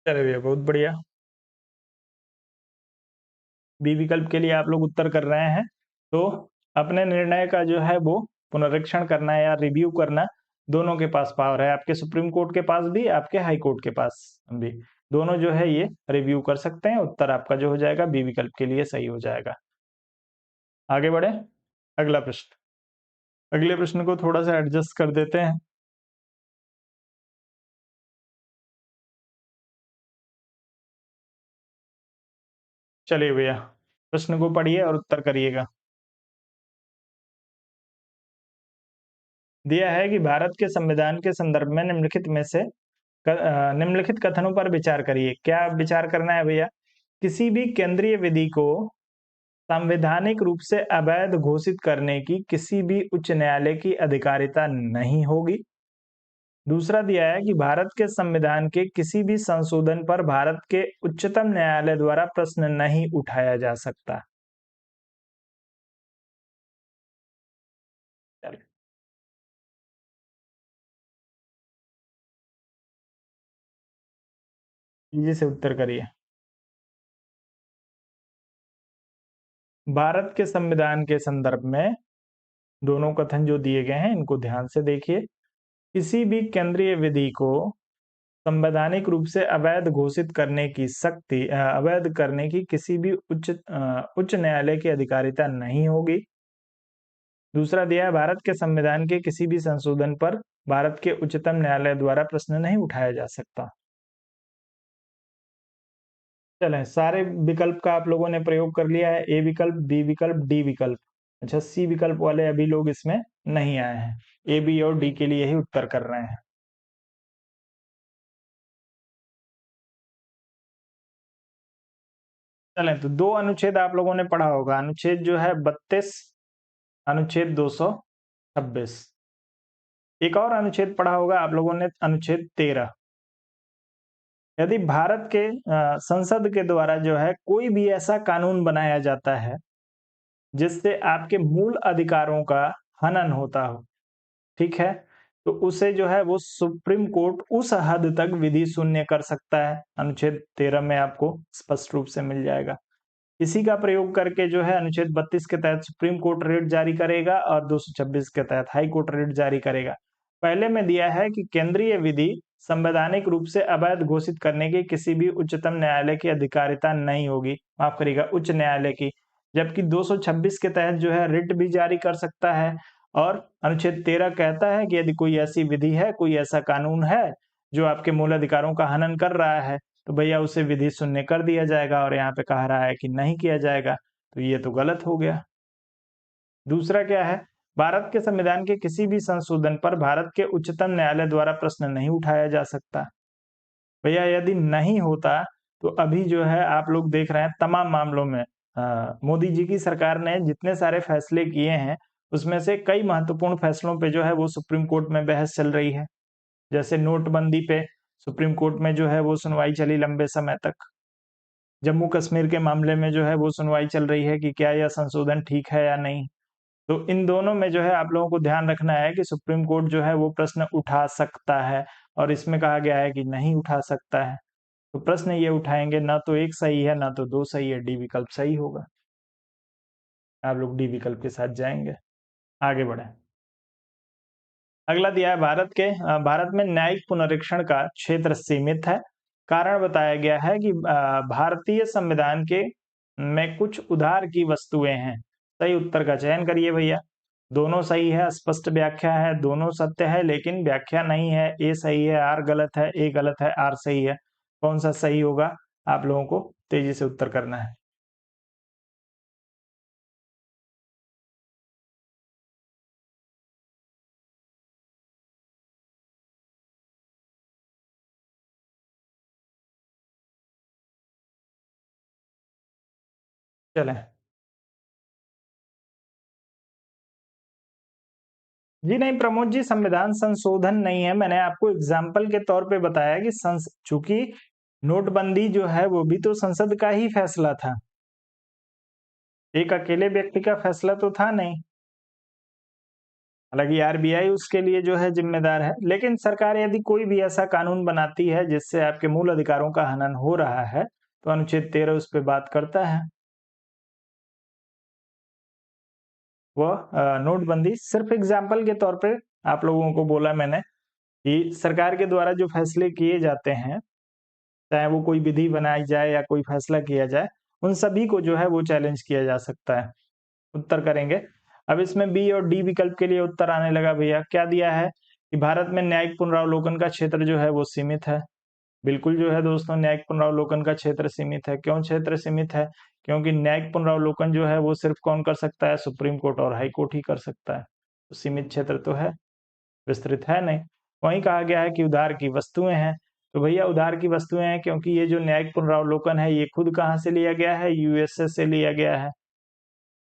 चलिए भैया, बहुत बढ़िया। बी विकल्प के लिए आप लोग उत्तर कर रहे हैं। तो अपने निर्णय का जो है वो पुनरीक्षण करना या रिव्यू करना, दोनों के पास पावर है। आपके सुप्रीम कोर्ट के पास भी, आपके हाई कोर्ट के पास भी। दोनों जो है ये रिव्यू कर सकते हैं। उत्तर आपका जो हो जाएगा बी विकल्प के लिए सही हो जाएगा। आगे बढ़े, अगला प्रश्न। अगले प्रश्न को थोड़ा सा एडजस्ट कर देते हैं। चलिए भैया, प्रश्न को पढ़िए और उत्तर करिएगा। दिया है कि भारत के संविधान के संदर्भ में निम्नलिखित कथनों पर विचार करिए। क्या विचार करना है भैया? किसी भी केंद्रीय विधि को संवैधानिक रूप से अवैध घोषित करने की किसी भी उच्च न्यायालय की अधिकारिता नहीं होगी। दूसरा दिया है कि भारत के संविधान के किसी भी संशोधन पर भारत के उच्चतम न्यायालय द्वारा प्रश्न नहीं उठाया जा सकता। चलिए, तेजी से उत्तर करिए। भारत के संविधान के संदर्भ में दोनों कथन जो दिए गए हैं इनको ध्यान से देखिए। किसी भी केंद्रीय विधि को संवैधानिक रूप से अवैध घोषित करने की शक्ति अवैध करने की किसी भी उच्च न्यायालय की अधिकारिता नहीं होगी। दूसरा दिया है भारत के संविधान के किसी भी संशोधन पर भारत के उच्चतम न्यायालय द्वारा प्रश्न नहीं उठाया जा सकता। चलें, सारे विकल्प का आप लोगों ने प्रयोग कर लिया है, ए विकल्प, बी विकल्प, डी विकल्प। अच्छा, सी विकल्प वाले अभी लोग इसमें नहीं आए हैं। ए, बी और डी के लिए ही उत्तर कर रहे हैं। चलें, तो दो अनुच्छेद आप लोगों ने पढ़ा होगा, अनुच्छेद जो है 32, अनुच्छेद 226। एक और अनुच्छेद पढ़ा होगा आप लोगों ने, अनुच्छेद 13। यदि भारत के संसद के द्वारा जो है कोई भी ऐसा कानून बनाया जाता है जिससे आपके मूल अधिकारों का हनन होता हो, ठीक है, तो उसे जो है वो सुप्रीम कोर्ट उस हद तक विधि शून्य कर सकता है। अनुच्छेद 13 में आपको स्पष्ट रूप से मिल जाएगा। इसी का प्रयोग करके जो है अनुच्छेद 32 के तहत सुप्रीम कोर्ट रेट जारी करेगा और 226 के तहत हाई कोर्ट रेट जारी करेगा। पहले में दिया है कि केंद्रीय विधि संवैधानिक रूप से अवैध घोषित करने की किसी भी उच्चतम न्यायालय की अधिकारिता नहीं होगी, माफ करिएगा उच्च न्यायालय की, जबकि 226 के तहत जो है रिट भी जारी कर सकता है। और अनुच्छेद 13 कहता है कि यदि कोई ऐसी विधि है, कोई ऐसा कानून है जो आपके मूल अधिकारों का हनन कर रहा है, तो भैया उसे विधि शून्य कर दिया जाएगा, और यहाँ पे कह रहा है कि नहीं किया जाएगा, तो ये तो गलत हो गया। दूसरा क्या है, भारत के संविधान के किसी भी संशोधन पर भारत के उच्चतम न्यायालय द्वारा प्रश्न नहीं उठाया जा सकता। भैया यदि नहीं होता तो अभी जो है आप लोग देख रहे हैं तमाम मामलों में मोदी जी की सरकार ने जितने सारे फैसले किए हैं उसमें से कई महत्वपूर्ण फैसलों पे जो है वो सुप्रीम कोर्ट में बहस चल रही है। जैसे नोटबंदी पे सुप्रीम कोर्ट में जो है वो सुनवाई चली लंबे समय तक। जम्मू कश्मीर के मामले में जो है वो सुनवाई चल रही है कि क्या यह संशोधन ठीक है या नहीं। तो इन दोनों में जो है आप लोगों को ध्यान रखना है कि सुप्रीम कोर्ट जो है वो प्रश्न उठा सकता है, और इसमें कहा गया है कि नहीं उठा सकता है। तो प्रश्न ये उठाएंगे, ना तो एक सही है ना तो दो सही है, डी विकल्प सही होगा। आप लोग डी विकल्प के साथ जाएंगे। आगे बढ़े। अगला दिया है भारत में न्यायिक पुनरीक्षण का क्षेत्र सीमित है। कारण बताया गया है कि भारतीय संविधान के में कुछ उधार की वस्तुएं हैं। सही उत्तर का चयन करिए भैया। दोनों सही है, स्पष्ट व्याख्या है, दोनों सत्य है, लेकिन व्याख्या नहीं है। ए सही है, आर गलत है, ए गलत है, आर सही है। कौन सा सही होगा, आप लोगों को तेजी से उत्तर करना है। चलें। जी नहीं प्रमोद जी, संविधान संशोधन नहीं है। मैंने आपको एग्जाम्पल के तौर पे बताया कि चूंकि नोटबंदी जो है वो भी तो संसद का ही फैसला था, एक अकेले व्यक्ति का फैसला तो था नहीं। हालांकि आरबीआई उसके लिए जो है जिम्मेदार है, लेकिन सरकार यदि कोई भी ऐसा कानून बनाती है जिससे आपके मूल अधिकारों का हनन हो रहा है तो अनुच्छेद 13 उस पर बात करता है। वह नोटबंदी सिर्फ एग्जाम्पल के तौर पे आप लोगों को बोला मैंने कि सरकार के द्वारा जो फैसले किए जाते हैं, चाहे वो कोई विधि बनाई जाए या कोई फैसला किया जाए, उन सभी को जो है वो चैलेंज किया जा सकता है। उत्तर करेंगे। अब इसमें बी और डी विकल्प के लिए उत्तर आने लगा भैया। क्या दिया है कि भारत में न्यायिक पुनरावलोकन का क्षेत्र जो है वो सीमित है। बिल्कुल जो है दोस्तों, न्यायिक पुनरावलोकन का क्षेत्र सीमित है। क्यों क्षेत्र सीमित है? क्योंकि न्यायिक पुनरावलोकन जो है वो सिर्फ कौन कर सकता है? सुप्रीम कोर्ट और हाई कोर्ट ही कर सकता है। तो सीमित क्षेत्र तो है, विस्तृत है नहीं। वहीं कहा गया है कि उधार की वस्तुएं हैं, तो भैया उधार की वस्तुएं हैं क्योंकि ये जो न्यायिक पुनरावलोकन है ये खुद कहाँ से लिया गया है? यूएसए से लिया गया है।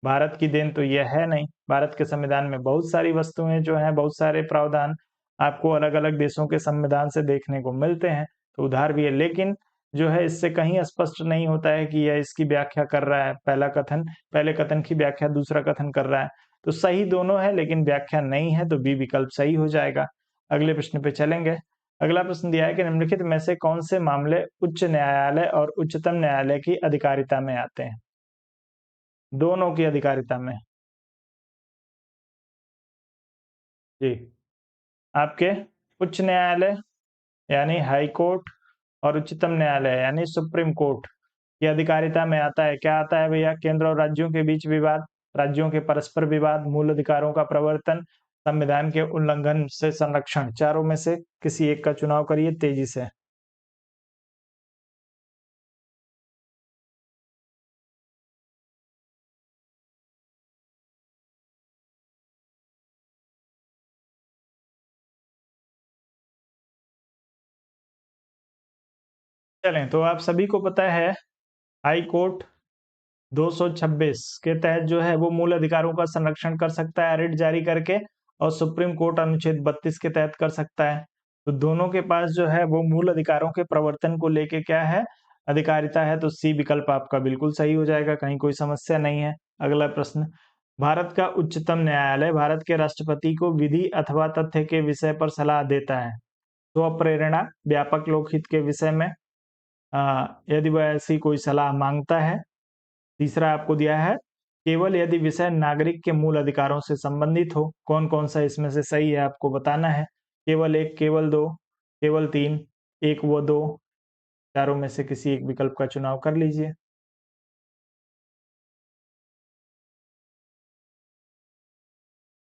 भारत की देन तो यह है नहीं। भारत के संविधान में बहुत सारी वस्तुएं जो हैं, बहुत सारे प्रावधान आपको अलग-अलग देशों के संविधान से देखने को मिलते हैं, तो उधार भी है। लेकिन जो है इससे कहीं स्पष्ट नहीं होता है कि यह इसकी व्याख्या कर रहा है, पहले कथन की व्याख्या दूसरा कथन कर रहा है। तो सही दोनों है लेकिन व्याख्या नहीं है, तो बी विकल्प सही हो जाएगा। अगले प्रश्न पे चलेंगे। अगला प्रश्न दिया है कि निम्नलिखित में से कौन से मामले उच्च न्यायालय और उच्चतम न्यायालय की अधिकारिता में आते हैं? दोनों की अधिकारिता में। जी। आपके उच्च न्यायालय यानी हाई कोर्ट और उच्चतम न्यायालय यानी सुप्रीम कोर्ट की अधिकारिता में आता है। क्या आता है भैया? केंद्र और राज्यों के बीच विवाद, राज्यों के परस्पर विवाद, मूल अधिकारों का प्रवर्तन, संविधान के उल्लंघन से संरक्षण। चारों में से किसी एक का चुनाव करिए तेजी से। चलें, तो आप सभी को पता है हाई कोर्ट 226 के तहत जो है वो मूल अधिकारों का संरक्षण कर सकता है रिट जारी करके, और सुप्रीम कोर्ट अनुच्छेद 32 के तहत कर सकता है। तो दोनों के पास जो है वो मूल अधिकारों के प्रवर्तन को लेके क्या है? अधिकारिता है। तो सी विकल्प आपका बिल्कुल सही हो जाएगा, कहीं कोई समस्या नहीं है। अगला प्रश्न, भारत का उच्चतम न्यायालय भारत के राष्ट्रपति को विधि अथवा तथ्य के विषय पर सलाह देता है। स्वप्रेरणा, व्यापक लोकहित के विषय में, यदि वह ऐसी कोई सलाह मांगता है। तीसरा आपको दिया है, केवल यदि विषय नागरिक के मूल अधिकारों से संबंधित हो। कौन-कौन सा इसमें से सही है आपको बताना है। केवल 1, केवल 2, केवल 3, 1 व 2, चारों में से किसी एक विकल्प का चुनाव कर लीजिए।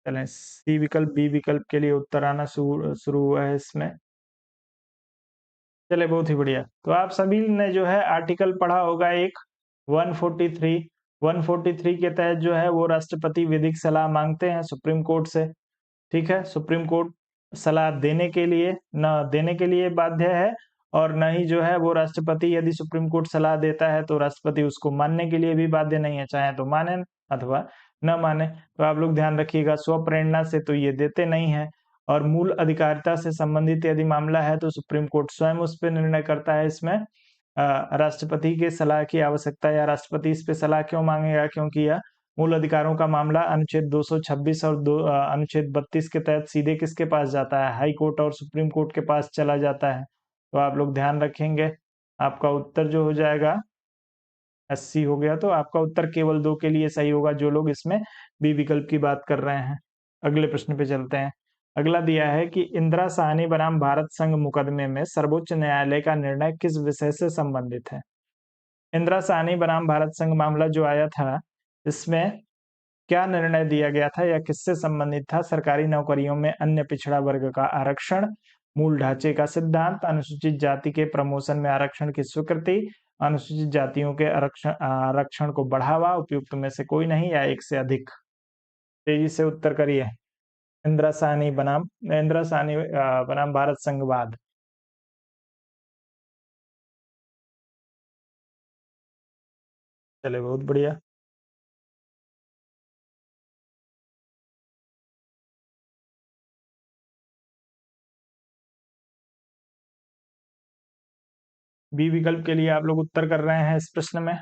चलें, सी विकल्प, बी विकल्प के लिए उत्तर आना शुरू शुरू हुआ है इसमें। चलिए, बहुत ही बढ़िया। तो आप सभी ने जो है आर्टिकल पढ़ा होगा एक 143, 143 के तहत जो है वो राष्ट्रपति विधिक सलाह माँगते हैं सुप्रीम कोर्ट से। ठीक है? सुप्रीम कोर्ट सलाह देने के लिए न देने के लिए बाध्य है, और न ही जो है वो राष्ट्रपति, यदि सुप्रीम कोर्ट सलाह देता है तो राष्ट्रपति उसको मानने के लिए भी बाध्य नहीं है, चाहे तो माने अथवा न माने। तो आप लोग ध्यान रखिएगा, स्वप्रेरणा से तो ये देते नहीं हैं, और मूल अधिकारिता से संबंधित यदि मामला है तो सुप्रीम कोर्ट स्वयं उस पे निर्णय करता है। इसमें राष्ट्रपति के सलाह की आवश्यकता, या राष्ट्रपति इस पे सलाह क्यों मांगेगा? क्योंकि यह मूल अधिकारों का मामला अनुच्छेद 226 और अनुच्छेद 32 के तहत सीधे किसके पास जाता है? हाई कोर्ट और सुप्रीम कोर्ट के पास चला जाता है। तो आप लोग ध्यान रखेंगे। आपका उत्तर जो हो जाएगा 80 हो गया, तो आपका उत्तर केवल 2 के लिए सही होगा, जो लोग इसमें बी विकल्प की बात कर रहे हैं। अगले प्रश्न पे चलते हैं। अगला दिया है कि इंदिरा साहनी बनाम भारत संघ मुकदमे में सर्वोच्च न्यायालय का निर्णय किस विषय से संबंधित है? इंदिरा साहनी बनाम भारत संघ मामला जो आया था, इसमें क्या निर्णय दिया गया था या किससे संबंधित था? सरकारी नौकरियों में अन्य पिछड़ा वर्ग का आरक्षण, मूल ढांचे का सिद्धांत, अनुसूचित जाति के प्रमोशन में आरक्षण की स्वीकृति, अनुसूचित जातियों के आरक्षण को बढ़ावा, उपयुक्त में से कोई नहीं, या एक से अधिक। तेजी से उत्तर करिए। इंदिरा साहनी बनाम भारत संघवाद। चलिए, बहुत बढ़िया। बी विकल्प के लिए आप लोग उत्तर कर रहे हैं इस प्रश्न में।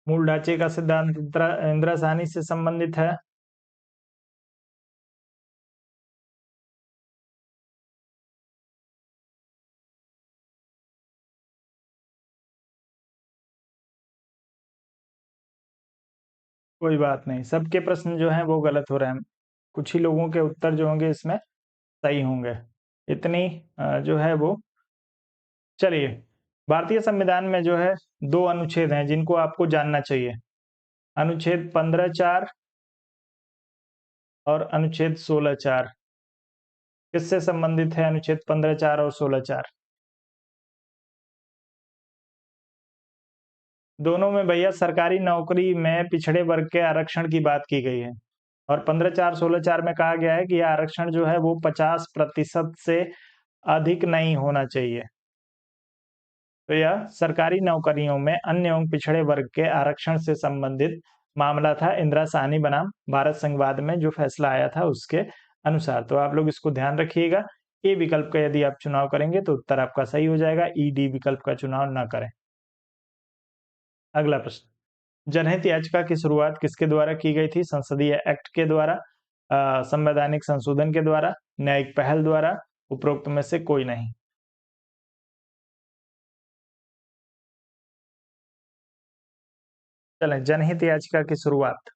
मूल ढांचे का सिद्धांत इंदिरा साहनी से संबंधित है। कोई बात नहीं, सबके प्रश्न जो हैं वो गलत हो रहे हैं। कुछ ही लोगों के उत्तर जो होंगे इसमें सही होंगे। इतनी जो है वो, चलिए, भारतीय संविधान में जो है 2 अनुच्छेद हैं जिनको आपको जानना चाहिए। अनुच्छेद 15(4) और अनुच्छेद 16(4). किससे संबंधित है अनुच्छेद 15(4) और 16(4)? दोनों में भैया सरकारी नौकरी में पिछड़े वर्ग के आरक्षण की बात की गई है, और 15(4) 16(4) में कहा गया है कि यह आरक्षण जो है वो 50% से अधिक नहीं होना चाहिए। तो यह सरकारी नौकरियों में अन्य एवं पिछड़े वर्ग के आरक्षण से संबंधित मामला था, इंदिरा साहनी बनाम भारत संघवाद में जो फैसला आया था उसके अनुसार। तो आप लोग इसको ध्यान रखिएगा। ए विकल्प का यदि आप चुनाव करेंगे तो उत्तर आपका सही हो जाएगा, ई डी विकल्प का चुनाव ना करें। अगला प्रश्न, जनहित याचिका की शुरुआत किसके द्वारा की गई थी? संसदीय एक्ट के द्वारा, संवैधानिक संशोधन के द्वारा, न्यायिक पहल द्वारा, उपरोक्त में से कोई नहीं। चलें, जनहित याचिका की शुरुआत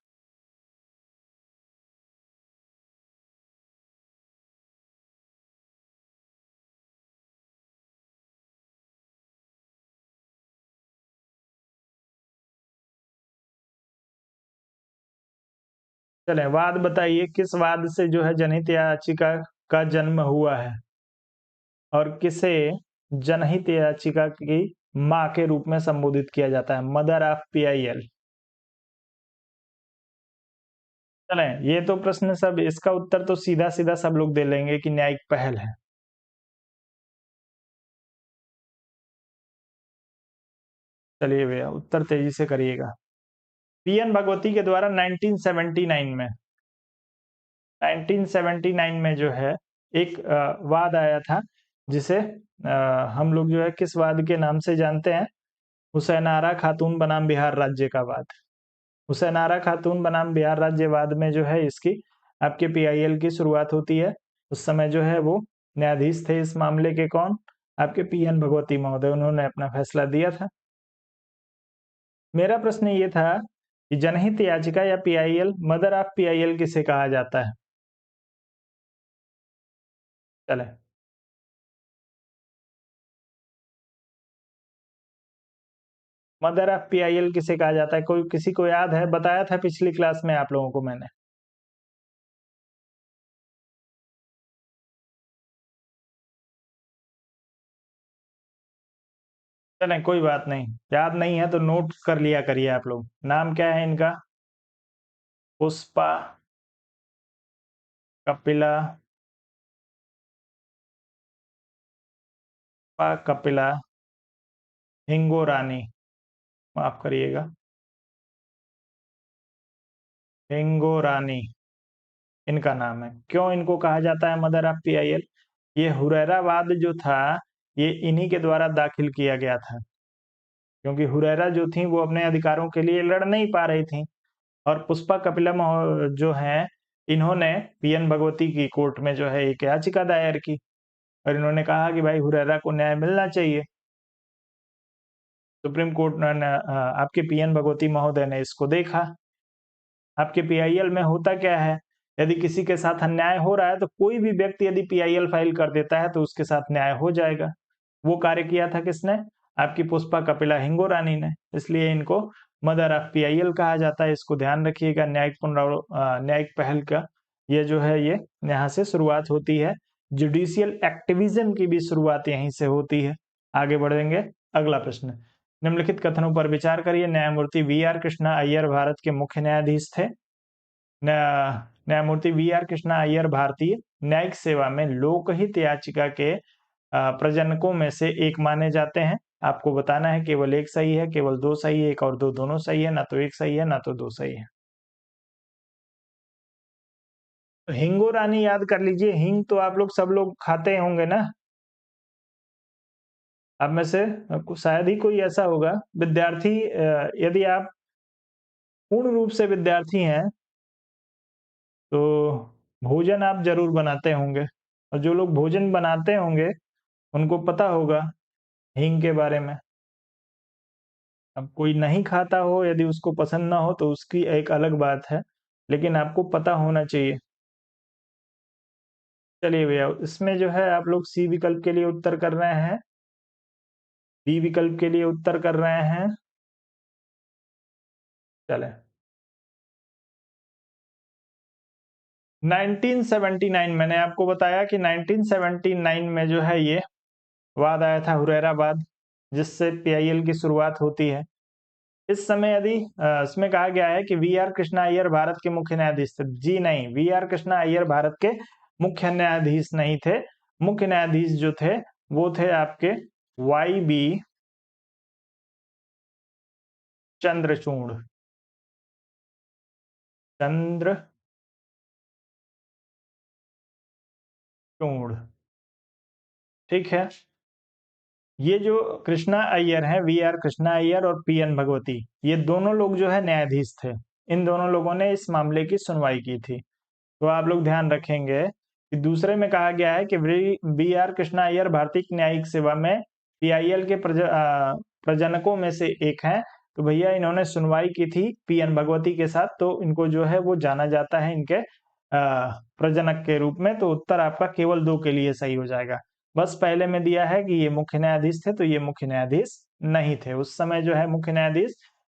चलें, वाद बताइए, किस वाद से जो है जनहित याचिका का जन्म हुआ है और किसे जनहित याचिका की मां के रूप में संबोधित किया जाता है? Mother of PIL. चलें, ये तो प्रश्न सब, इसका उत्तर तो सीधा सीधा सब लोग दे लेंगे कि न्यायिक पहल है। चलिए भैया, उत्तर तेजी से करिएगा। पीएन भगवती के द्वारा 1979 में 1979 में जो है एक वाद आया था, जिसे हम लोग जो है किस वाद के नाम से जानते हैं? हुसैनारा खातून बनाम बिहार राज्य का वाद। हुसैनारा खातून बनाम बिहार राज्य वाद में जो है इसकी आपके पीआईएल की शुरुआत होती है। उस समय जो है वो न्यायाधीश थे इस मामले के, कौन? आपके पीएन भगवती महोदय, उन्होंने अपना फैसला दिया था। मेरा प्रश्न ये था कि जनहित याचिका या पीआईएल, मदर ऑफ पीआईएल किसे कहा जाता है? चले, मदर ऑफ पीआईएल किसे कहा जाता है? कोई किसी को याद है? बताया था पिछली क्लास में आप लोगों को मैंने। चलें, कोई बात नहीं, याद नहीं है तो नोट कर लिया करिए आप लोग। नाम क्या है इनका? पुष्पा, कपिला, कपिला, हिंगोरानी, माफ करिएगा, हिंगोरानी इनका नाम है। क्यों इनको कहा जाता है मदर ऑफ पीआईएल? ये हुरैरावाद जो था, ये इन्हीं के द्वारा दाखिल किया गया था, क्योंकि हुरैरा जो थी वो अपने अधिकारों के लिए लड़ नहीं पा रही थी, और पुष्पा कपिला जो हैं, इन्होंने पीएन भगवती की कोर्ट में जो है एक याचिका दायर की और इन्होंने कहा कि भाई हुरैरा को न्याय मिलना चाहिए। सुप्रीम कोर्ट ने आपके पीएन भगवती महोदय ने इसको देखा। आपके पीआईएल में होता क्या है, यदि किसी के साथ अन्याय हो रहा है तो कोई भी व्यक्ति यदि पीआईएल फाइल कर देता है तो उसके साथ न्याय हो जाएगा। वो कार्य किया था किसने? आपकी पुष्पा कपिला हिंगोरानी ने। इसलिए इनको मदर ऑफ पीआईएल कहा जाता है। इसको ध्यान रखिएगा। न्यायिक पहल का ये जो है ये यहाँ से शुरुआत होती है। जुडिशियल एक्टिविज्म की भी शुरुआत यहीं से होती है। आगे बढ़ेंगे। अगला प्रश्न, निम्नलिखित कथनों पर विचार करिए। न्यायमूर्ति वी आर कृष्णा अय्यर भारत के मुख्य न्यायाधीश थे। न्यायमूर्ति वी आर कृष्णा अय्यर भारतीय न्यायिक सेवा में लोकहित याचिका के प्रजनकों में से एक माने जाते हैं। आपको बताना है केवल एक सही है, केवल दो सही है, एक और दो दोनों सही है, ना तो एक सही है ना तो दो सही है। तो हिंगो रानी याद कर लीजिए। हिंग तो आप लोग सब लोग खाते होंगे ना। आप में से शायद ही कोई ऐसा होगा विद्यार्थी, यदि आप पूर्ण रूप से विद्यार्थी हैं तो भोजन आप जरूर बनाते होंगे, और जो लोग भोजन बनाते होंगे उनको पता होगा हींग के बारे में। अब कोई नहीं खाता हो, यदि उसको पसंद ना हो तो उसकी एक अलग बात है, लेकिन आपको पता होना चाहिए। चलिए भैया, इसमें जो है आप लोग सी विकल्प के लिए उत्तर कर रहे हैं, डी विकल्प के लिए उत्तर कर रहे हैं। चले, 1979 मैंने आपको बताया कि 1979 में जो है ये वाद आया था, हुरैराबाद, जिससे पीआईएल की शुरुआत होती है। इस समय यदि इसमें कहा गया है कि वी आर कृष्णा अय्यर भारत के मुख्य न्यायाधीश थे। जी नहीं, वी आर कृष्णा अय्यर भारत के मुख्य न्यायाधीश नहीं थे। मुख्य न्यायाधीश जो थे वो थे आपके वाई बी चंद्रचूड़, चंद्रचूड़। ठीक है। ये जो कृष्णा अय्यर हैं, वी.आर. कृष्णा अय्यर और पी.एन. भगवती, ये दोनों लोग जो है न्यायाधीश थे। इन दोनों लोगों ने इस मामले की सुनवाई की थी। तो आप लोग ध्यान रखेंगे कि दूसरे में कहा गया है कि वी.आर. कृष्णा अय्यर भारतीय न्यायिक सेवा में पीआईएल के प्रजनकों में से एक हैं। तो भैया इन्होंने सुनवाई की थी पी.एन. भगवती के साथ, तो इनको जो है वो जाना जाता है इनके प्रजनक के रूप में। तो उत्तर आपका केवल 2 के लिए सही हो जाएगा। बस पहले में दिया है कि ये मुख्य न्यायाधीश थे, तो ये मुख्य न्यायाधीश नहीं थे। उस समय जो है मुख्य न्यायाधीश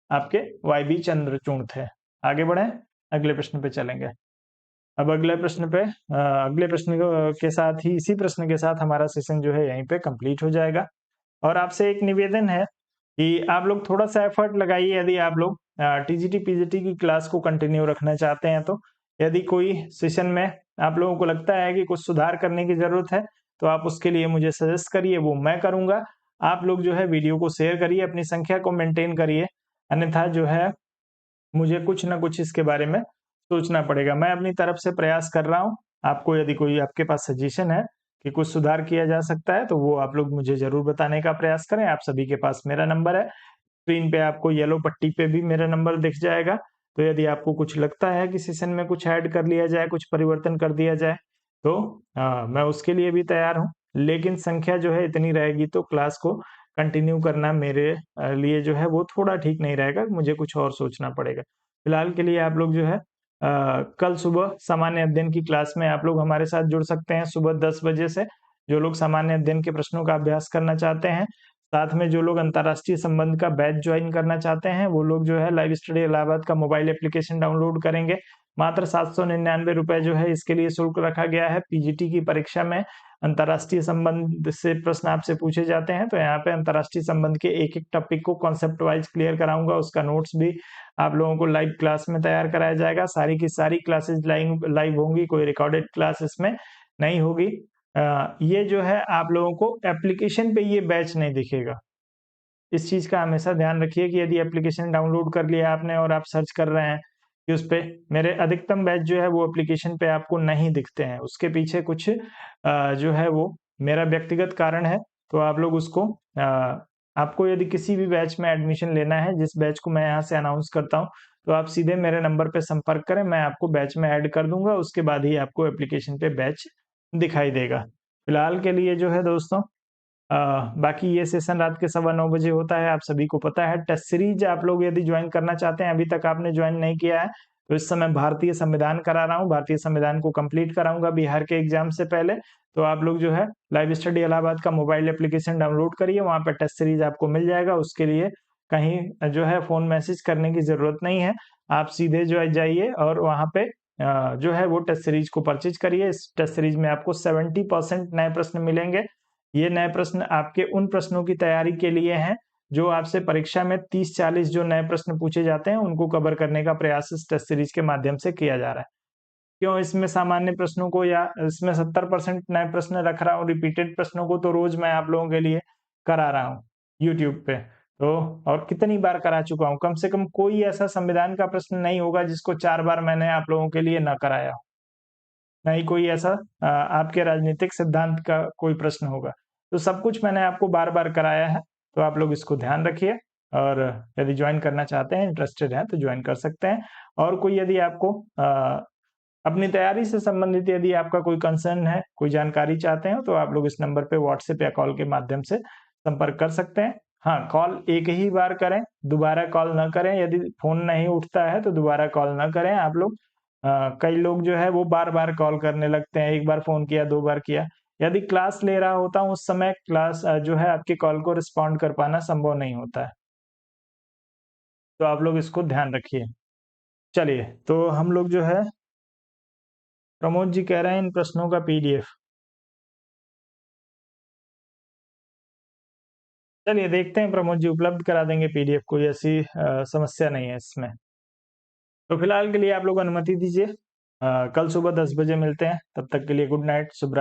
आपके वाई.बी. चंद्रचूड़ थे। आगे बढ़ें, अगले प्रश्न पे चलेंगे। अब अगले प्रश्न के साथ ही, इसी प्रश्न के साथ हमारा सेशन जो है यहीं पे कंप्लीट हो जाएगा। और आपसे एक निवेदन है कि आप लोग थोड़ा-सा एफर्ट लगाइए, यदि आप लोग टीजीटी पीजीटी की क्लास को कंटिन्यू रखना चाहते हैं तो। यदि कोई सेशन में आप लोगों को लगता है कि कुछ सुधार करने की ज़रूरत है, तो आप उसके लिए मुझे सजेस्ट करिए, वो मैं करूँगा। आप लोग जो है वीडियो को शेयर करिए, अपनी संख्या को मेंटेन करिए, अन्यथा जो है मुझे कुछ न कुछ इसके बारे में सोचना पड़ेगा। मैं अपनी तरफ से प्रयास कर रहा हूँ। आपको यदि कोई आपके पास सजेशन है कि कुछ सुधार किया जा सकता है, तो वो आप लोग मुझे ज़रूर बताने का प्रयास करें। आप सभी के पास मेरा नंबर है। स्क्रीन पे आपको येलो पट्टी पे भी मेरा नंबर दिख जाएगा। तो यदि आपको कुछ लगता है कि सेशन में कुछ ऐड कर लिया जाए, कुछ परिवर्तन कर दिया जाए, तो मैं उसके लिए भी तैयार हूँ। लेकिन संख्या जो है इतनी रहेगी तो क्लास को कंटिन्यू करना मेरे लिए जो है वो थोड़ा ठीक नहीं रहेगा, मुझे कुछ और सोचना पड़ेगा। फिलहाल के लिए आप लोग जो है कल सुबह सामान्य अध्ययन की क्लास में आप लोग हमारे साथ जुड़ सकते हैं सुबह 10 बजे से। जो लोग सामान्य अध्ययन के प्रश्नों का अभ्यास करना चाहते हैं, साथ में जो लोग अंतर्राष्ट्रीय संबंध का बैच ज्वाइन करना चाहते हैं, वो लोग जो है लाइव स्टडी इलाहाबाद का मोबाइल एप्लीकेशन डाउनलोड करेंगे। मात्र 799 रुपए जो है इसके लिए शुल्क रखा गया है। पीजीटी की परीक्षा में अंतर्राष्ट्रीय संबंध से प्रश्न आपसे पूछे जाते हैं, तो यहाँ पे अंतर्राष्ट्रीय संबंध के एक-एक टॉपिक को कॉन्सेप्ट वाइज क्लियर कराऊंगा। उसका नोट्स भी आप लोगों को लाइव क्लास में तैयार कराया जाएगा। सारी की सारी क्लासेस लाइव होंगी, कोई रिकॉर्डेड क्लास इसमें नहीं होगी। ये जो है आप लोगों को एप्लीकेशन पे ये बैच नहीं दिखेगा। इस चीज़ का हमेशा ध्यान रखिए कि यदि एप्लीकेशन डाउनलोड कर लिया आपने और आप सर्च कर रहे हैं कि उसपे मेरे अधिकतम बैच जो है वो एप्लीकेशन पे आपको नहीं दिखते हैं। उसके पीछे कुछ जो है वो मेरा व्यक्तिगत कारण है। तो आप लोग उसको आपको यदि किसी भी बैच में एडमिशन लेना है, जिस बैच को मैं यहाँ से अनाउंस करता हूँ, तो आप सीधे मेरे नंबर पे संपर्क करें, मैं आपको बैच में ऐड कर दूँगा। उसके बाद ही आपको एप्लीकेशन पे बैच दिखाई देगा। फिलहाल के लिए जो है दोस्तों अ, बाकी ये सेशन रात के 9:15 बजे होता है, आप सभी को पता है। टेस्ट सीरीज आप लोग यदि ज्वाइन करना चाहते हैं, अभी तक आपने ज्वाइन नहीं किया है, तो इस समय भारतीय संविधान करा रहा हूँ, भारतीय संविधान को कंप्लीट कराऊंगा बिहार के एग्जाम से पहले। तो आप लोग जो है लाइव स्टडी इलाहाबाद का मोबाइल एप्लीकेशन डाउनलोड करिए, वहाँ पे टेस्ट सीरीज आपको मिल जाएगा। उसके लिए कहीं जो है फोन मैसेज करने की जरूरत नहीं है, आप सीधे जो है जाइए और वहाँ पे जो है वो टेस्ट सीरीज को परचेज करिए। इस टेस्ट सीरीज में आपको 70% नए प्रश्न मिलेंगे। ये नए प्रश्न आपके उन प्रश्नों की तैयारी के लिए हैं, जो आपसे परीक्षा में 30-40 जो नए प्रश्न पूछे जाते हैं, उनको कवर करने का प्रयास इस टेस्ट सीरीज के माध्यम से किया जा रहा है। क्यों इसमें सामान्य प्रश्नों को या इसमें 70% नए प्रश्न रख रहा हूँ, रिपीटेड प्रश्नों को तो रोज मैं आप लोगों के लिए करा रहा हूँ यूट्यूब पे। तो और कितनी बार करा चुका हूँ, कम से कम कोई ऐसा संविधान का प्रश्न नहीं होगा जिसको 4 बार मैंने आप लोगों के लिए ना कराया हो। ना ही कोई ऐसा आपके राजनीतिक सिद्धांत का कोई प्रश्न होगा। तो सब कुछ मैंने आपको बार-बार कराया है, तो आप लोग इसको ध्यान रखिए और यदि जॉइन करना चाहते हैं, इंटरेस्टेड हैं, तो जॉइन कर सकते हैं। और कोई यदि आपको अपनी तैयारी से संबंधित यदि आपका कोई कंसर्न है, कोई जानकारी चाहते हैं, तो आप लोग इस नंबर पे व्हाट्सएप या कॉल के माध्यम से संपर्क कर सकते हैं। हाँ, कॉल एक ही बार करें, दोबारा कॉल ना करें। यदि फ़ोन नहीं उठता है, तो दोबारा कॉल ना करें आप लोग। कई लोग जो है वो बार-बार कॉल करने लगते हैं, 1 बार फ़ोन किया, 2 बार किया। यदि क्लास ले रहा होता हूँ, उस समय क्लास जो है आपकी कॉल को रिस्पॉन्ड कर पाना संभव नहीं होता है। तो आप लोग इसको ध्यान रखिए। चलिए, तो हम लोग जो है प्रमोद जी कह रहे हैं इन प्रश्नों का पीडीएफ। चलिए देखते हैं, प्रमोद जी उपलब्ध करा देंगे पीडीएफ, कोई ऐसी समस्या नहीं है इसमें। तो फिलहाल के लिए आप लोग अनुमति दीजिए। कल सुबह 10 बजे मिलते हैं, तब तक के लिए गुड नाइट, शुभ रात्रि।